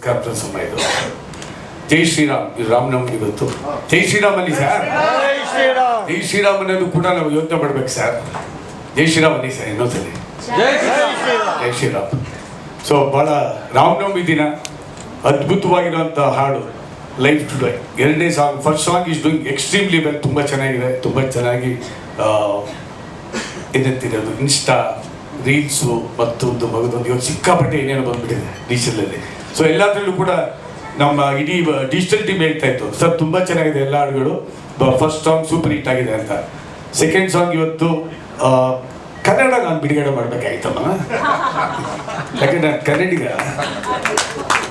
Captain ಸಮ ಇದು. ಜೈ ಶ್ರೀರಾಮ್, ಇದು ರಾಮನವಮಿ ಇವತ್ತು. ಜೈ ಶ್ರೀರಾಮ್ ಅಲ್ಲಿ ಸರ್, ಜೈ ಶ್ರೀರಾಮ್ ಅನ್ನೋದು ಕೂಡ ನಾವು ಯೋಚನೆ ಮಾಡ್ಬೇಕು ಸರ್. ಜೈ ಶ್ರೀರಾಮ್ ಅಲ್ಲಿ ಸರ್ ಇನ್ನೊಂದ್ಸಲಿ ಜೈ ಶ್ರೀರಾಮ್. ಸೊ ಭಾಳ ರಾಮನವಮಿ ದಿನ ಅದ್ಭುತವಾಗಿರುವಂಥ ಹಾಡು ಲೈಫ್ ಟುಡೇ. ಎರಡನೇ song, first song is doing extremely well, ತುಂಬ ಚೆನ್ನಾಗಿದೆ, ತುಂಬ ಚೆನ್ನಾಗಿ ಏನಂತಿರೋದು ಇನ್ಸ್ಟಾ ರೀಲ್ಸು ಮತ್ತೊಂದು ಮಗದೊಂದು ಇವತ್ತು ಸಿಕ್ಕಾಪಟ್ಟೆ ಏನೇನು ಬಂದ್ಬಿಟ್ಟಿದೆ ಡಿಜಿಟಲಲ್ಲಿ. ಸೊ ಎಲ್ಲದರಲ್ಲೂ ಕೂಡ ನಮ್ಮ ಇಡೀ ಡಿಜಿಟಲ್ ಟೀಮ್ ಹೇಳ್ತಾ ಇತ್ತು ಸರ್ ತುಂಬ ಚೆನ್ನಾಗಿದೆ ಎಲ್ಲ ಹಾಡುಗಳು, ಫಸ್ಟ್ ಸಾಂಗ್ ಸೂಪರ್ ಹಿಟ್ ಆಗಿದೆ ಅಂತ. ಸೆಕೆಂಡ್ ಸಾಂಗ್ ಇವತ್ತು ಕನ್ನಡ ನಾನು ಬಿಡುಗಡೆ ಮಾಡಬೇಕಾಯ್ತಮ್ಮ, ಯಾಕಂದ್ರೆ ನಾನು ಕನ್ನಡಿಗ.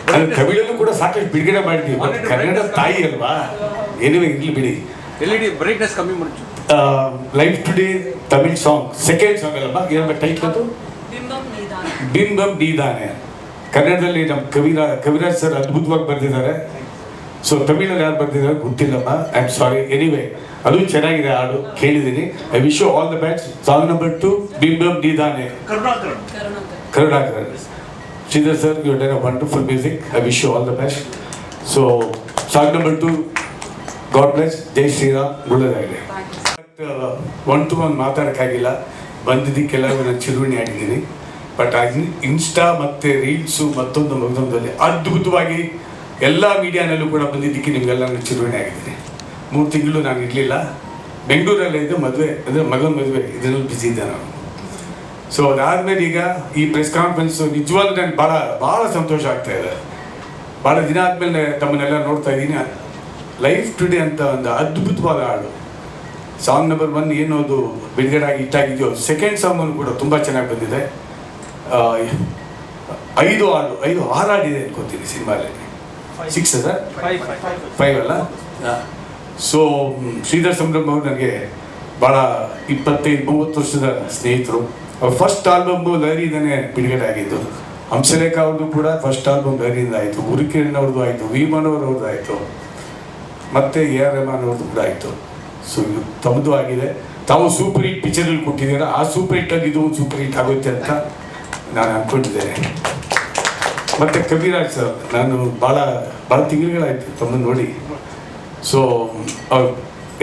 ನಾನು ತಮಿಳಲ್ಲೂ ಕೂಡ ಸಾಕಷ್ಟು ಬಿಡುಗಡೆ ಮಾಡಿದ್ದೀವಿ, ಬಟ್ ಕನ್ನಡ ತಾಯಿ ಅಲ್ವಾ, ಏನಿವೆ ಇರಲಿ ಬಿಡಿ. ಬ್ರೈಟ್ನೆಸ್ ಕಮ್ಮಿ ಮಾಡಿ. Life today Tamil song second song ಅಲ್ಲಮ್ಮ, ಏನಮ್ಮ ಟೈಟ್ಲ್ ಅದು? ಬಿಂಬಂ ನೀದಾನೆ. ಕನ್ನಡದಲ್ಲಿ ನಮ್ಮ ಕವಿರಾಜ್ ಸರ್ ಅದ್ಭುತವಾಗಿ ಬರೆದಿದ್ದಾರೆ. ಸೊ ತಮಿಳಲ್ಲಿ ಯಾರು ಬರ್ತಿದ್ದಾರೆ ಗೊತ್ತಿಲ್ಲಮ್ಮ, ಐ ಆಮ್ ಸಾರಿ. ಎನಿವೇ ಅದು ಚೆನ್ನಾಗಿದೆ ಹಾಡು, ಕೇಳಿದ್ದೀನಿ. I wish you all the best. Song number 2 ಬಿಂಬಂ ನೀದಾನೆ, Karunakaran. Sridhar sir, you done a wonderful music. I wish you all the best. So song number 2 god bless, Jai Shriram, ಒಳ್ಳೆದಾಗಲಿ. ಒನ್ ಟು ಒನ್ ಮಾತಾಡೋಕ್ಕಾಗಿಲ್ಲ, ಬಂದಿದ್ದಕ್ಕೆಲ್ಲ ನಾನು ಚಿರುವಣಿ ಆಗಿದ್ದೀನಿ. ಬಟ್ ಇನ್ಸ್ಟಾ ಮತ್ತು ರೀಲ್ಸು ಮತ್ತೊಂದಲ್ಲಿ ಅದ್ಭುತವಾಗಿ ಎಲ್ಲ ಮೀಡಿಯಾನಲ್ಲೂ ಕೂಡ ಬಂದಿದ್ದಕ್ಕೆ ನಿಮಗೆಲ್ಲ ನಾನು ಚಿರುವಣಿ ಆಗಿದ್ದೀನಿ. 3 ತಿಂಗಳು ನಾನು ಇರಲಿಲ್ಲ, ಬೆಂಗಳೂರಲ್ಲೇ ಇದ್ದು ಮದುವೆ ಅಂದರೆ ಮಗನ ಮದುವೆ, ಇದರಲ್ಲಿ ಬ್ಯುಸಿ ಇದ್ದೆ ನಾನು. ಸೊ ಅದಾದಮೇಲೆ ಈಗ ಈ ಪ್ರೆಸ್ ಕಾನ್ಫರೆನ್ಸು ನಿಜವಾಗ್ಲೂ ನನಗೆ ಭಾಳ ಸಂತೋಷ ಆಗ್ತಾಯಿದೆ. ಭಾಳ ದಿನ ಆದಮೇಲೆ ತಮ್ಮನ್ನೆಲ್ಲ ನೋಡ್ತಾ ಇದ್ದೀನಿ. ಲೈಫ್ ಟುಡೇ ಅಂತ ಒಂದು ಅದ್ಭುತವಾದ ಹಾಡು. ಸಾಂಗ್ ನಂಬರ್ 1 ಏನು ಅದು ಬಿಡುಗಡೆ ಆಗಿ ಇಟ್ಟಾಗಿದೆಯೋ, ಸೆಕೆಂಡ್ ಸಾಂಗನ್ನು ಕೂಡ ತುಂಬ ಚೆನ್ನಾಗಿ ಬಂದಿದೆ. 5 ಹಾಡಿದೆ ಅನ್ಕೋತೀನಿ ಸಿನಿಮಾದಲ್ಲಿ. 6 ಸರ್ 5 ಅಲ್ಲ. ಸೊ ಶ್ರೀಧರ್ ಸಂಭ್ರಮ್ ಅವರು ನನಗೆ ಭಾಳ 25-30 ವರ್ಷದ ಸ್ನೇಹಿತರು. ಅವ್ರ ಫಸ್ಟ್ ಆಲ್ಬಮ್ ಲಹರಿಯಿಂದನೇ ಬಿಡುಗಡೆ ಆಗಿದ್ದು. ಹಂಸಲೇಖ ಅವ್ರದ್ದು ಕೂಡ ಫಸ್ಟ್ ಆಲ್ಬಮ್ ಲಹರಿಯಿಂದ ಆಯಿತು, ಗುರುಕಿರಣ್ ಅವ್ರದ್ದು ಆಯಿತು, ವಿ ಮನೋಹರ್ ಅವ್ರದ್ದು ಆಯಿತು, ಮತ್ತು AR ರೆಹಮಾನ್ ಅವ್ರದ್ದು ಕೂಡ ಆಯಿತು. ಸೊ ಇದು ತಮ್ಮದು ಆಗಿದೆ. ತಾವು ಸೂಪರ್ ಹಿಟ್ ಪಿಕ್ಚರಲ್ಲಿ ಕೊಟ್ಟಿದ್ದೀರಾ, ಆ ಸೂಪರ್ ಹಿಟ್ಟಲ್ಲಿ ಇದು ಒಂದು ಸೂಪರ್ ಹಿಟ್ ಆಗುತ್ತೆ ಅಂತ ನಾನು ಅಂದ್ಕೊಂಡಿದ್ದೇನೆ. ಮತ್ತು ಕವಿರಾಜ್ ಸರ್, ನಾನು ಭಾಳ ತಿಂಗಳುಗಳಾಯಿತು ತಮ್ಮನ್ನು ನೋಡಿ. ಸೊ ಅವ್ರು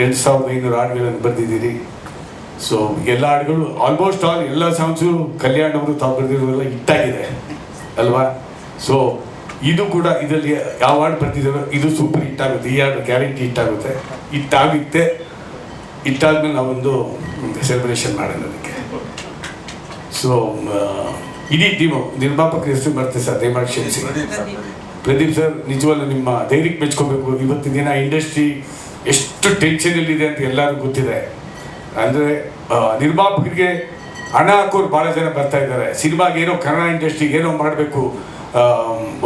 2500 ಹಾಡುಗಳನ್ನು ಬರೆದಿದ್ದೀರಿ. ಸೊ ಎಲ್ಲ ಹಾಡುಗಳು ಆಲ್ಮೋಸ್ಟ್ ಆಲ್ ಎಲ್ಲ ಸಾಂಗ್ಸು ಕಲ್ಯಾಣ್ ಅವರು ತಾವು ಬರೆದಿರೋದೆಲ್ಲ ಹಿಟ್ಟಾಗಿದೆ ಅಲ್ವಾ. ಸೊ ಇದು ಕೂಡ ಇದರಲ್ಲಿ ಯಾವ ಹಾಡು ಬರ್ತಿದ್ದಾರೋ ಇದು ಸೂಪರ್ ಹಿಟ್ ಆಗುತ್ತೆ, ಈ ಹಾಡು ಗ್ಯಾರಂಟಿ ಹಿಟ್ ಆಗುತ್ತೆ. ಹಿಟ್ಟಾದ್ಮೇಲೆ ನಾವೊಂದು ಸೆಲೆಬ್ರೇಷನ್ ಮಾಡೋಣ ಅದಕ್ಕೆ. ಸೊ ಇಡೀ ಟೀಮು, ನಿರ್ಮಾಪಕರ ಹೆಸರು ಬರ್ತದೆ ಸರ್, ದಯಮಾಡಿ ಕ್ಷಮಿಸಿ. ಪ್ರದೀಪ್ ಸರ್, ನಿಜವಾಗ್ಲೂ ನಿಮ್ಮ ಧೈರ್ಯಕ್ಕೆ ಮೆಚ್ಕೋಬೇಕು. ಇವತ್ತಿನ ದಿನ ಇಂಡಸ್ಟ್ರಿ ಎಷ್ಟು ಟೆನ್ಷನಲ್ಲಿದೆ ಅಂತ ಎಲ್ಲರಿಗೂ ಗೊತ್ತಿದೆ. ಅಂದರೆ ನಿರ್ಮಾಪಕರಿಗೆ ಹಣ ಹಾಕೋರು ಭಾಳ ಜನ ಬರ್ತಾ ಇದ್ದಾರೆ. ಸಿನಿಮಾಗೆ ಏನೋ ಕನ್ನಡ ಇಂಡಸ್ಟ್ರಿಗೆ ಏನೋ ಮಾಡಬೇಕು,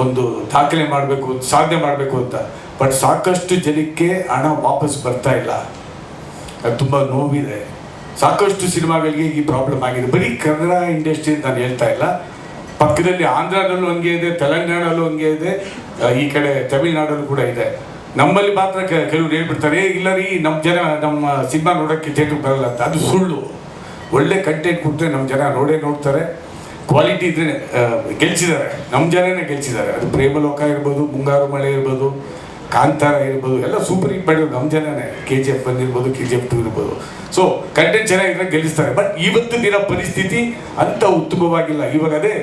ಒಂದು ದಾಖಲೆ ಮಾಡಬೇಕು, ಸಾಧನೆ ಮಾಡಬೇಕು ಅಂತ. ಬಟ್ ಸಾಕಷ್ಟು ಜನಕ್ಕೆ ಹಣ ವಾಪಸ್ ಬರ್ತಾ ಇಲ್ಲ, ಅದು ತುಂಬ ನೋವಿದೆ. ಸಾಕಷ್ಟು ಸಿನಿಮಾಗಳಿಗೆ ಈ ಪ್ರಾಬ್ಲಮ್ ಆಗಿದೆ. ಬರೀ ಕನ್ನಡ ಇಂಡಸ್ಟ್ರಿ ಅಂತ ನಾನು ಹೇಳ್ತಾ ಇಲ್ಲ, ಪಕ್ಕದಲ್ಲಿ ಆಂಧ್ರದಲ್ಲೂ ಹಂಗೆ ಇದೆ, ತೆಲಂಗಾಣಲ್ಲೂ ಹಂಗೆ ಇದೆ, ಈ ಕಡೆ ತಮಿಳ್ನಾಡಲ್ಲೂ ಕೂಡ ಇದೆ. ನಮ್ಮಲ್ಲಿ ಮಾತ್ರ ಕೆಲವ್ರು ಹೇಳ್ಬಿಡ್ತಾರೆ, ಇಲ್ಲ ರೀ ನಮ್ಮ ಸಿನಿಮಾ ನೋಡೋಕ್ಕೆ ಥಿಯೇಟ್ರಿಗೆ ಬರಲ್ಲ ಅಂತ. ಅದು ಸುಳ್ಳು. ಒಳ್ಳೆ ಕಂಟೆಂಟ್ ಕೊಟ್ಟರೆ ನಮ್ಮ ಜನ ನೋಡ್ತಾರೆ. ಕ್ವಾಲಿಟಿ ಇದ್ರೆ ಗೆಲ್ಸಿದ್ದಾರೆ, ನಮ್ಮ ಜನನೇ ಗೆಲ್ಸಿದ್ದಾರೆ. ಅದು ಪ್ರೇಮಲೋಕ ಇರ್ಬೋದು, ಮುಂಗಾರು ಮಳೆ ಇರ್ಬೋದು, ಕಾಂತಾರ ಇರ್ಬೋದು, ಎಲ್ಲ ಸೂಪರ್ ಹಿಟ್ ಮಾಡಿದ್ರು ನಮ್ಮ ಜನನೇ. KGF ಬಂದಿರ್ಬೋದು, KGF 2 ಇರ್ಬೋದು. ಸೊ ಕಂಟೆಂಟ್ ಚೆನ್ನಾಗಿದ್ರೆ ಗೆಲ್ಲಿಸ್ತಾರೆ. ಬಟ್ ಇವತ್ತು ದಿನ ಪರಿಸ್ಥಿತಿ ಅಂತ ಉತ್ತಮವಾಗಿಲ್ಲ. ಇವಾಗ ಅದೇ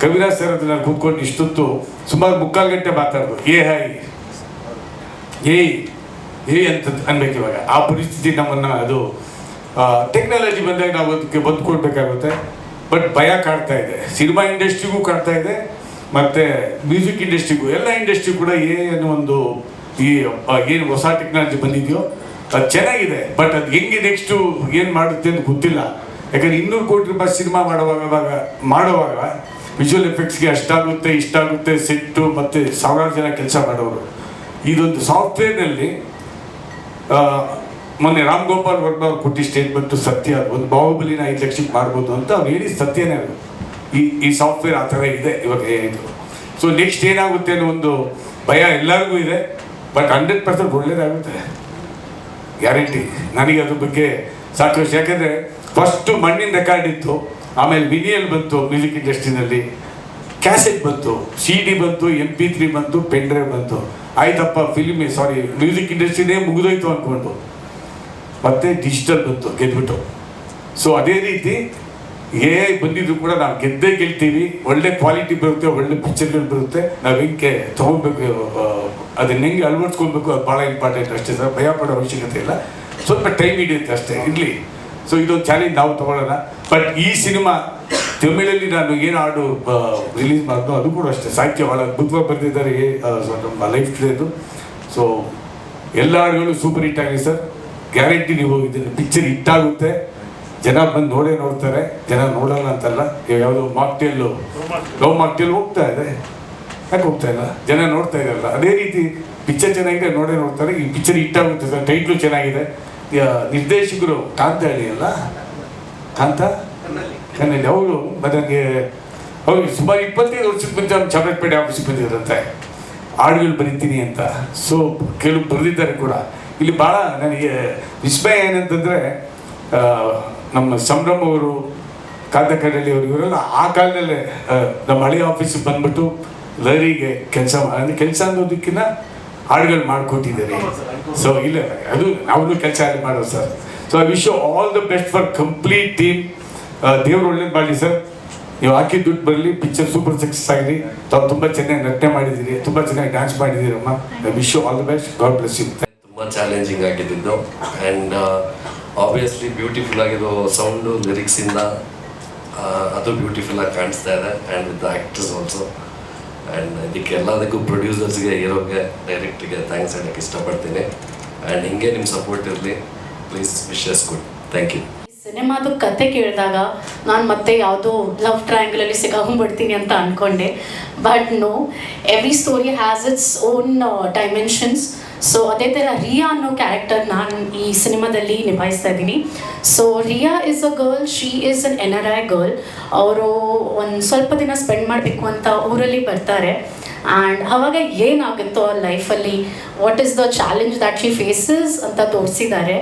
ಕವಿರಾಜ್ ಸರ್ ಅದು ನಾನು ಕೂತ್ಕೊಂಡು ಇಷ್ಟೊತ್ತು ಸುಮಾರು 3/4 ಗಂಟೆ ಮಾತಾಡೋದು, ಏ ಅಂತ ಅನ್ಬೇಕು. ಇವಾಗ ಆ ಪರಿಸ್ಥಿತಿ ನಮ್ಮನ್ನು, ಅದು ಟೆಕ್ನಾಲಜಿ ಬಂದಾಗ ನಾವು ಅದಕ್ಕೆ ಬಂದ್ಕೊಳ್ಬೇಕಾಗುತ್ತೆ. ಬಟ್ ಭಯ ಕಾಡ್ತಾ ಇದೆ, ಸಿನಿಮಾ ಇಂಡಸ್ಟ್ರಿಗೂ ಕಾಡ್ತಾ ಇದೆ, ಮತ್ತು ಮ್ಯೂಸಿಕ್ ಇಂಡಸ್ಟ್ರಿಗೂ, ಎಲ್ಲ ಇಂಡಸ್ಟ್ರಿ ಕೂಡ ಏನು ಒಂದು ಏನು ಹೊಸ ಟೆಕ್ನಾಲಜಿ ಬಂದಿದೆಯೋ ಅದು ಚೆನ್ನಾಗಿದೆ. ಬಟ್ ಅದು ಹೆಂಗೆ ನೆಕ್ಸ್ಟು ಏನು ಮಾಡುತ್ತೆ ಅಂತ ಗೊತ್ತಿಲ್ಲ. ಯಾಕಂದರೆ 200 ಕೋಟಿ ರೂಪಾಯಿ ಸಿನಿಮಾ ಮಾಡುವಾಗ ವಿಜುವಲ್ ಎಫೆಕ್ಟ್ಸ್ಗೆ ಅಷ್ಟಾಗುತ್ತೆ ಇಷ್ಟಾಗುತ್ತೆ, ಸೆಟ್ಟು ಮತ್ತು ಸಾವಿರಾರು ಜನ ಕೆಲಸ ಮಾಡೋರು. ಇದೊಂದು ಸಾಫ್ಟ್ವೇರ್ನಲ್ಲಿ ಮೊನ್ನೆ ರಾಮ್ ಗೋಪಾಲ್ ವರ್ಮ ಅವ್ರು ಕೊಟ್ಟಿದ್ದ ಸ್ಟೇಟ್ಮೆಂಟು ಸತ್ಯ. ಒಂದು ಬಾಹುಬಲಿನ 5 ಲಕ್ಷಕ್ಕೆ ಮಾಡ್ಬೋದು ಅಂತ ಅವ್ರು ಹೇಳಿದ ಸತ್ಯನೇ ಅದು. ಈ ಸಾಫ್ಟ್ವೇರ್ ಆ ಥರ ಇದೆ ಇವಾಗ ಇದು. ಸೊ ನೆಕ್ಸ್ಟ್ ಏನಾಗುತ್ತೆ ಅನ್ನೋ ಒಂದು ಭಯ ಎಲ್ಲರಿಗೂ ಇದೆ. ಬಟ್ 100% ಒಳ್ಳೇದಾಗುತ್ತೆ, ಗ್ಯಾರಂಟಿ. ನನಗೆ ಅದ್ರ ಬಗ್ಗೆ ಸಾಕಷ್ಟು, ಯಾಕೆಂದರೆ ಫಸ್ಟು ಮಣ್ಣಿನ ರೆಕಾರ್ಡ್ ಇತ್ತು, ಆಮೇಲೆ ವಿನಿಯಲ್ ಬಂತು ಮ್ಯೂಸಿಕ್ ಇಂಡಸ್ಟ್ರಿನಲ್ಲಿ, ಕ್ಯಾಸೆಟ್ ಬಂತು, CD ಬಂತು, MP3 ಬಂತು, ಪೆನ್ ಡ್ರೈವ್ ಬಂತು. ಆಯ್ತಪ್ಪ ಮ್ಯೂಸಿಕ್ ಇಂಡಸ್ಟ್ರಿನೇ ಮುಗಿದೋಯ್ತು ಅಂದ್ಕೊಂಡು ಮತ್ತೆ ಡಿಜಿಟಲ್ ಬಂತು, ಗೆದ್ಬಿಟ್ಟು. ಸೊ ಅದೇ ರೀತಿ ಬಂದಿದ್ರು ಕೂಡ ನಾವು ಗೆಲ್ತೀವಿ, ಒಳ್ಳೆ ಕ್ವಾಲಿಟಿ ಬರುತ್ತೆ, ಒಳ್ಳೆ ಪಿಕ್ಚರ್ಗಳು ಬರುತ್ತೆ. ನಾವು ಹೆಂಗೆ ತೊಗೊಬೇಕು, ಅದನ್ನ ಹೆಂಗೆ ಅಳವಡಿಸ್ಕೊಳ್ಬೇಕು, ಅದು ಭಾಳ ಇಂಪಾರ್ಟೆಂಟ್ ಅಷ್ಟೇ ಸರ್. ಭಯ ಪಡೋ ಅವಶ್ಯಕತೆ ಇಲ್ಲ, ಸ್ವಲ್ಪ ಟೈಮ್ ಹಿಡಿಯುತ್ತೆ ಅಷ್ಟೇ, ಇರಲಿ. ಸೊ ಇದೊಂದು ಚಾಲೆಂಜ್ ನಾವು ತೊಗೊಳ್ಳೋಣ. ಬಟ್ ಈ ಸಿನಿಮಾ ತಮಿಳಲ್ಲಿ ನಾನು ಏನು ಹಾಡು ರಿಲೀಸ್ ಮಾಡಿದ್ನೋ ಅದು ಕೂಡ ಅಷ್ಟೇ ಸಾಹಿತ್ಯ ಭಾಳ ಅದ್ಭುತವಾಗಿ ಬರೆದಿದ್ದಾರೆ ನಮ್ಮ ಲೈಫ್ ಸ್ಟೈಲು. ಸೊ ಎಲ್ಲ ಹಾಡುಗಳು ಸೂಪರ್ ಹಿಟ್ ಆಗಿದೆ ಸರ್. ಗ್ಯಾರಂಟಿ ನೀವು ಇದನ್ನು ಪಿಕ್ಚರ್ ಹಿಟ್ ಆಗುತ್ತೆ, ಜನ ಬಂದು ನೋಡ್ತಾರೆ. ಜನ ನೋಡಲ್ಲ ಅಂತಲ್ಲ, ಯಾವುದೋ ಲವ್ ಮಾಕ್ಟೇಲ್ ಹೋಗ್ತಾ ಇದೆ, ಯಾಕೆ ಹೋಗ್ತಾ ಇಲ್ಲ, ಜನ ನೋಡ್ತಾ ಇದ್ದಾರಲ್ಲ. ಅದೇ ರೀತಿ ಪಿಕ್ಚರ್ ಚೆನ್ನಾಗಿದೆ, ನೋಡ್ತಾರೆ. ಈ ಪಿಕ್ಚರ್ ಹಿಟ್ ಆಗುತ್ತೆ ಸರ್. ಟೈಟ್ಲು ಚೆನ್ನಾಗಿದೆ. ನಿರ್ದೇಶಕರು ಕಾಂತ ಅಲ್ಲ, ಕಾಂತ ಕಣ್ಣಲ್ಲಿ ಅವರು ನನಗೆ ಅವ್ರಿಗೆ ಸುಮಾರು 25 ವರ್ಷದ ಮುಂಚೆ ಅವ್ರು ಚಾಮರಾಜಪೇಟೆ ಆಫೀಸಿಗೆ ಬಂದಿದ್ರಂತೆ, ಹಾಡುಗಳು ಬರೀತೀನಿ ಅಂತ. ಸೊ ಕೆಲವು ಬರೆದಿದ್ದಾರೆ ಕೂಡ. ಇಲ್ಲಿ ಭಾಳ ನನಗೆ ವಿಸ್ಮಯ ಏನಂತಂದರೆ, ನಮ್ಮ ಸಂಭ್ರಮ್ ಅವರು, ಕಾಂತ ಕಣ್ಣಲ್ಲಿ ಅವರು, ಇವರೆಲ್ಲ ಆ ಕಾಲದಲ್ಲೇ ನಮ್ಮ ಹಳೆಯ ಆಫೀಸಿಗೆ ಬಂದ್ಬಿಟ್ಟು ಲಹರಿಗೆ ಕೆಲಸ ಅನ್ನೋದಕ್ಕಿಂತ ಹಾಡುಗಳು ಮಾಡಿಕೊಟ್ಟಿದ್ದಾರೆ. ಸೊ ಇಲ್ಲ, ಅದು ನಾವು ಕೆಲಸ ಅಲ್ಲಿ ಮಾಡೋದು sir. So I wish you all the best for complete team. ದೇವ್ರು ಒಳ್ಳೇದು ಮಾಡಲಿ ಸರ್. ನೀವು ಹಾಕಿ ದುಡ್ಡು ಬರಲಿ, ಪಿಕ್ಚರ್ ಸೂಪರ್ ಸಕ್ಸಸ್ ಆಗಲಿ. ತಾವು ತುಂಬ ಚೆನ್ನಾಗಿ ನಟನೆ ಮಾಡಿದ್ದೀರಿ, ತುಂಬ ಚೆನ್ನಾಗಿ ಡ್ಯಾನ್ಸ್ ಮಾಡಿದ್ದೀರಮ್ಮ. I wish you all the best. God bless you. ತುಂಬ ಚಾಲೆಂಜಿಂಗ್ ಆಗಿದ್ದು ಆ್ಯಂಡ್ ಆಬ್ವಿಯಸ್ಲಿ ಬ್ಯೂಟಿಫುಲ್ ಆಗಿರೋ ಸೌಂಡು, ಲಿರಿಕ್ಸಿಂದ ಅದು ಬ್ಯೂಟಿಫುಲ್ಲಾಗಿ ಕಾಣಿಸ್ತಾ ಇದೆ. And with the actors also. And ಇದಕ್ಕೆ ಎಲ್ಲದಕ್ಕೂ ಪ್ರೊಡ್ಯೂಸರ್ಸ್ಗೆ, ಹೀರೋಗೆ, ಡೈರೆಕ್ಟ್ರಿಗೆ ಥ್ಯಾಂಕ್ಸ್ ಹೇಳೋಕ್ಕೆ ಇಷ್ಟಪಡ್ತೀನಿ. ಆ್ಯಂಡ್ ಹಿಂಗೆ ನಿಮ್ಮ ಸಪೋರ್ಟ್ ಇರಲಿ please. Wishes good. Thank you. ಸಿನಿಮಾದು ಕತೆ ಕೇಳಿದಾಗ ನಾನು ಮತ್ತೆ ಯಾವುದೋ ಲವ್ ಟ್ರಯಾಂಗಲಲ್ಲಿ ಸಿಕ್ಕಾಕೊಂಡ್ಬಿಡ್ತೀನಿ ಅಂತ ಅಂದ್ಕೊಂಡೆ. But no, every story has its own dimensions. So ಅದೇ ಥರ ರಿಯಾ ಅನ್ನೋ ಕ್ಯಾರೆಕ್ಟರ್ ನಾನು ಈ ಸಿನಿಮಾದಲ್ಲಿ ನಿಭಾಯಿಸ್ತಾ ಇದ್ದೀನಿ. So Riya is a girl, she is an NRI girl. ಅವರು ಒಂದು ಸ್ವಲ್ಪ ದಿನ ಸ್ಪೆಂಡ್ ಮಾಡಬೇಕು ಅಂತ ಊರಲ್ಲಿ ಬರ್ತಾರೆ. ಆ್ಯಂಡ್ ಆವಾಗ ಏನಾಗುತ್ತೋ ಲೈಫಲ್ಲಿ, what is the challenge that she faces ಅಂತ ತೋರಿಸಿದ್ದಾರೆ.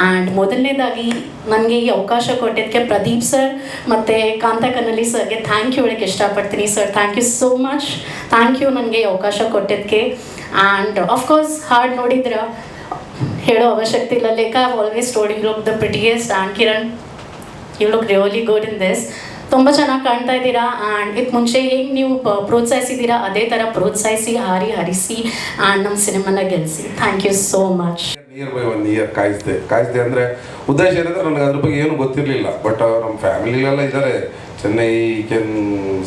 ಆ್ಯಂಡ್ ಮೊದಲನೇದಾಗಿ ನನಗೆ ಈ ಅವಕಾಶ ಕೊಟ್ಟಿದ್ದಕ್ಕೆ ಪ್ರದೀಪ್ ಸರ್ ಮತ್ತು ಕಾಂತ ಕನ್ನಲಿ ಸರ್ಗೆ ಥ್ಯಾಂಕ್ ಯು ಹೇಳೋಕ್ಕೆ ಇಷ್ಟಪಡ್ತೀನಿ. Sir, thank you so much. Thank you ನನಗೆ ಈ ಅವಕಾಶ ಕೊಟ್ಟಿದ್ದಕ್ಕೆ. ಆ್ಯಂಡ್ ಆಫ್ಕೋರ್ಸ್ ಹಾಡು ನೋಡಿದ್ರೆ ಹೇಳೋ ಅವಶ್ಯಕತೆ ಇಲ್ಲ. Lekha always told you look the prettiest. And Kiran, you look really good in this. ತುಂಬ ಚೆನ್ನಾಗಿ ಕಾಣ್ತಾ ಇದ್ದೀರಾ. ಆ್ಯಂಡ್ ಇದಕ್ಕೆ ಮುಂಚೆ ಹೇಗೆ ನೀವು ಪ್ರೋತ್ಸಾಹಿಸಿದ್ದೀರಾ ಅದೇ ಥರ ಪ್ರೋತ್ಸಾಹಿಸಿ, ಹರಿಸಿ ಆ್ಯಂಡ್ ನಮ್ಮ ಸಿನಿಮಾನ ಗೆಲ್ಲಿಸಿ. Thank you so much. Near by 1 year ಕಾಯಿಸ್ದೆ ಅಂದರೆ ಉದ್ದೇಶ ಏನಂದರೆ ನನಗೆ ಅದ್ರ ಬಗ್ಗೆ ಏನು ಗೊತ್ತಿರಲಿಲ್ಲ. ಬಟ್ ನಮ್ಮ ಫ್ಯಾಮಿಲಿಲೆಲ್ಲ ಇದ್ದಾರೆ, ಚೆನ್ನೈ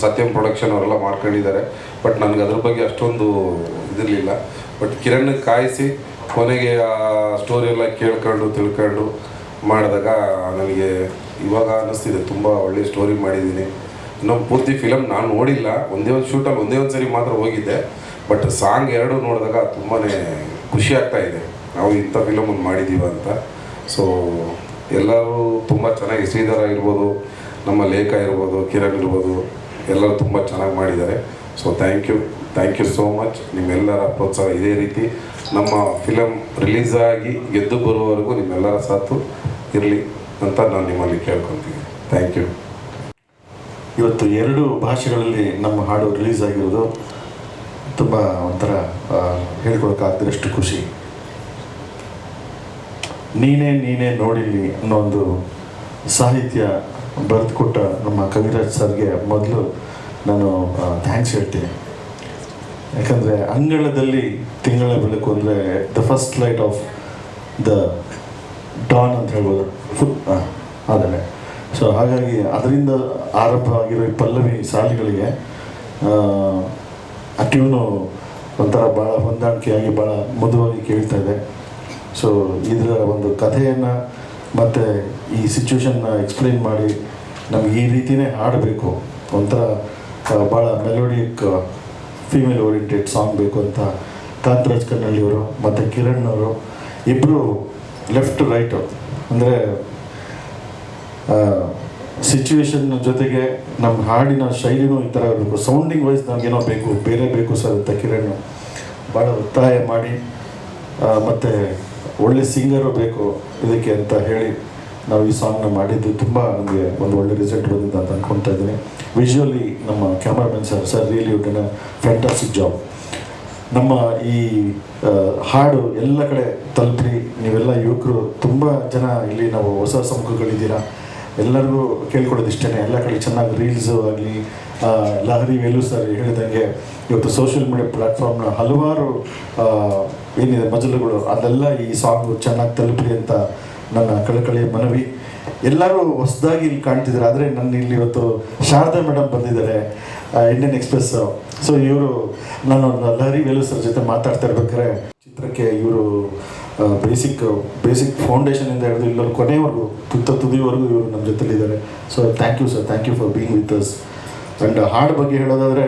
ಸತ್ಯಂ ಪ್ರೊಡಕ್ಷನ್ ಅವರೆಲ್ಲ ಮಾಡ್ಕೊಂಡಿದ್ದಾರೆ. ಬಟ್ ನನಗೆ ಅದ್ರ ಬಗ್ಗೆ ಅಷ್ಟೊಂದು ಇದಿರಲಿಲ್ಲ. ಬಟ್ ಕಿರಣ್ ಕಾಯಿಸಿ ಕೊನೆಗೆ ಆ ಸ್ಟೋರಿ ಎಲ್ಲ ಕೇಳ್ಕೊಂಡು ತಿಳ್ಕೊಂಡು ಮಾಡಿದಾಗ ನನಗೆ ಇವಾಗ ಅನ್ನಿಸ್ತಿದೆ ತುಂಬ ಒಳ್ಳೆ ಸ್ಟೋರಿ ಮಾಡಿದ್ದೀನಿ. ಇನ್ನೊಂದು ಪೂರ್ತಿ ಫಿಲಮ್ ನಾನು ನೋಡಿಲ್ಲ, ಒಂದೇ ಒಂದು ಶೂಟಲ್ಲಿ ಒಂದೇ ಒಂದು ಸರಿ ಮಾತ್ರ ಹೋಗಿದ್ದೆ. ಬಟ್ ಸಾಂಗ್ ಎರಡು ನೋಡಿದಾಗ ತುಂಬಾ ಖುಷಿ ಆಗ್ತಾ ಇದೆ, ನಾವು ಇಂಥ ಫಿಲಮ್ ಒಂದು ಮಾಡಿದ್ದೀವ ಅಂತ. ಸೊ ಎಲ್ಲರೂ ತುಂಬ ಚೆನ್ನಾಗಿ, ಶ್ರೀಧರ ಇರ್ಬೋದು, ನಮ್ಮ ಲೇಖ ಇರ್ಬೋದು, ಕಿರಣ್ ಇರ್ಬೋದು, ಎಲ್ಲರೂ ತುಂಬ ಚೆನ್ನಾಗಿ ಮಾಡಿದ್ದಾರೆ. So thank you so much. ನಿಮ್ಮೆಲ್ಲರ ಪ್ರೋತ್ಸಾಹ ಇದೇ ರೀತಿ ನಮ್ಮ ಫಿಲಮ್ ರಿಲೀಸ್ ಆಗಿ ಗೆದ್ದು ಬರುವವರೆಗೂ ನಿಮ್ಮೆಲ್ಲರ ಸಾಥು ಇರಲಿ ಅಂತ ನಾನು ನಿಮ್ಮಲ್ಲಿ ಕೇಳ್ಕೊತೀನಿ. Thank you. ಇವತ್ತು 2 ಭಾಷೆಗಳಲ್ಲಿ ನಮ್ಮ ಹಾಡು ರಿಲೀಸ್ ಆಗಿರೋದು ತುಂಬ ಒಂಥರ ಹೇಳ್ಕೊಳಕ್ಕಾಗದಷ್ಟು ಖುಷಿ. ನೀನೇ ನೋಡಿಲ್ಲಿ ಅನ್ನೋ ಒಂದು ಸಾಹಿತ್ಯ ಬರೆದುಕೊಟ್ಟ ನಮ್ಮ ಕವಿರಾಜ್ ಸರ್ಗೆ ಮೊದಲು ನಾನು ಥ್ಯಾಂಕ್ಸ್ ಹೇಳ್ತೀನಿ. ಯಾಕಂದರೆ ಅಂಗಳದಲ್ಲಿ ತಿಂಗಳ ಬೆಳಕು ಅಂದರೆ the first light off the Don ಅಂತ ಹೇಳ್ಬೋದು, ಅದನ್ನೇ. ಸೊ ಹಾಗಾಗಿ ಅದರಿಂದ ಆರಂಭ ಆಗಿರೋ ಈ ಪಲ್ಲವಿ ಸಾಲಿಗಳಿಗೆ ಆ ಟ್ಯೂನು ಒಂಥರ ಭಾಳ ಹೊಂದಾಣಿಕೆಯಾಗಿ ಭಾಳ ಮೃದುವಾಗಿ ಕೇಳ್ತಾ ಇದೆ. ಸೊ ಇದರ ಒಂದು ಕಥೆಯನ್ನು ಮತ್ತು ಈ ಸಿಚುವೇಶನ್ನ ಎಕ್ಸ್ಪ್ಲೈನ್ ಮಾಡಿ ನಮ್ಗೆ ಈ ರೀತಿಯೇ ಹಾಡಬೇಕು, ಒಂಥರ ಭಾಳ ಮೆಲೋಡಿಕ್ ಫೀಮೇಲ್ ಓರಿಯೆಂಟೆಡ್ ಸಾಂಗ್ ಬೇಕು ಅಂತ ಕಾಂತರಾಜ್ ಕನ್ನಳ್ಳಿಯವರು ಮತ್ತು ಕಿರಣ್ ಅವರು ಇಬ್ಬರು ಲೆಫ್ಟ್ ರೈಟು ಅಂದರೆ ಸಿಚುವೇಶನ್ ಜೊತೆಗೆ ನಮ್ಮ ಹಾಡಿನ ಶೈಲಿನೂ ಈ ಥರ ಇರಬೇಕು, ಸೌಂಡಿಂಗ್ ವೈಸ್ ನಮಗೇನೋ ಬೇರೆ ಬೇಕು ಸರ್ ಅಂತ ಕಿರಣ್ ಭಾಳ ಒತ್ತಾಯ ಮಾಡಿ, ಮತ್ತು ಒಳ್ಳೆ ಸಿಂಗರು ಬೇಕು ಇದಕ್ಕೆ ಅಂತ ಹೇಳಿ ನಾವು ಈ ಸಾಂಗ್ನ ಮಾಡಿದ್ದು ತುಂಬ ನಮಗೆ ಒಂದು ಒಳ್ಳೆ ರಿಸಲ್ಟ್ ಬಂದಿದ್ದು ಅಂತ ಅಂದ್ಕೊಳ್ತಾ ಇದ್ದೀನಿ. ವಿಜುವಲಿ ನಮ್ಮ cameraman sir really you done a fantastic job. ನಮ್ಮ ಈ ಹಾಡು ಎಲ್ಲ ಕಡೆ ತಲುಪಿ ನೀವೆಲ್ಲ ಯುವಕರು ತುಂಬ ಜನ ಇಲ್ಲಿ ನಾವು ಹೊಸ ಮುಖಗಳಿದ್ದೀರಾ, ಎಲ್ಲರಿಗೂ ಕೇಳ್ಕೊಳ್ಳೋದು ಇಷ್ಟೇ. ಎಲ್ಲ ಕಡೆ ಚೆನ್ನಾಗಿ ರೀಲ್ಸು ಆಗಲಿ, ಲಹರಿ ವೇಲು ಸರ್ ಹೇಳಿದಂಗೆ ಇವತ್ತು ಸೋಷಿಯಲ್ ಮೀಡಿಯಾ ಪ್ಲ್ಯಾಟ್ಫಾರ್ಮ್ನ ಹಲವಾರು ಏನಿದೆ ಮಜಲುಗಳು, ಅದೆಲ್ಲ ಈ ಸಾಂಗು ಚೆನ್ನಾಗಿ ತಲುಪಲಿ ಅಂತ ನನ್ನ ಕಳಕಳಿಯ ಮನವಿ. ಎಲ್ಲರೂ ಹೊಸದಾಗಿ ಇಲ್ಲಿ ಕಾಣ್ತಿದ್ದಾರೆ, ಆದರೆ ನನ್ನ ಇಲ್ಲಿ ಇವತ್ತು ಶಾರದಾ ಮೇಡಮ್ ಬಂದಿದ್ದಾರೆ, ಇಂಡಿಯನ್ ಎಕ್ಸ್ಪ್ರೆಸ್. ಸೊ ಇವರು ನಾನು ಲಹರಿ ವೇಲು ಸರ್ ಜೊತೆ ಮಾತಾಡ್ತಾ ಇರ್ಬೇಕಾದ್ರೆ ಚಿತ್ರಕ್ಕೆ ಇವರು ಬೇಸಿಕ್ ಫೌಂಡೇಶನಿಂದ ಹಿಡಿದು ಇಲ್ಲೊಂದು ಕೊನೆಯವರೆಗೂ ತುದಿವರೆಗೂ ಇವರು ನಮ್ಮ ಜೊತೆಲಿದ್ದಾರೆ. So thank you sir, thank you for being with us. And ಹಾಡು ಬಗ್ಗೆ ಹೇಳೋದಾದರೆ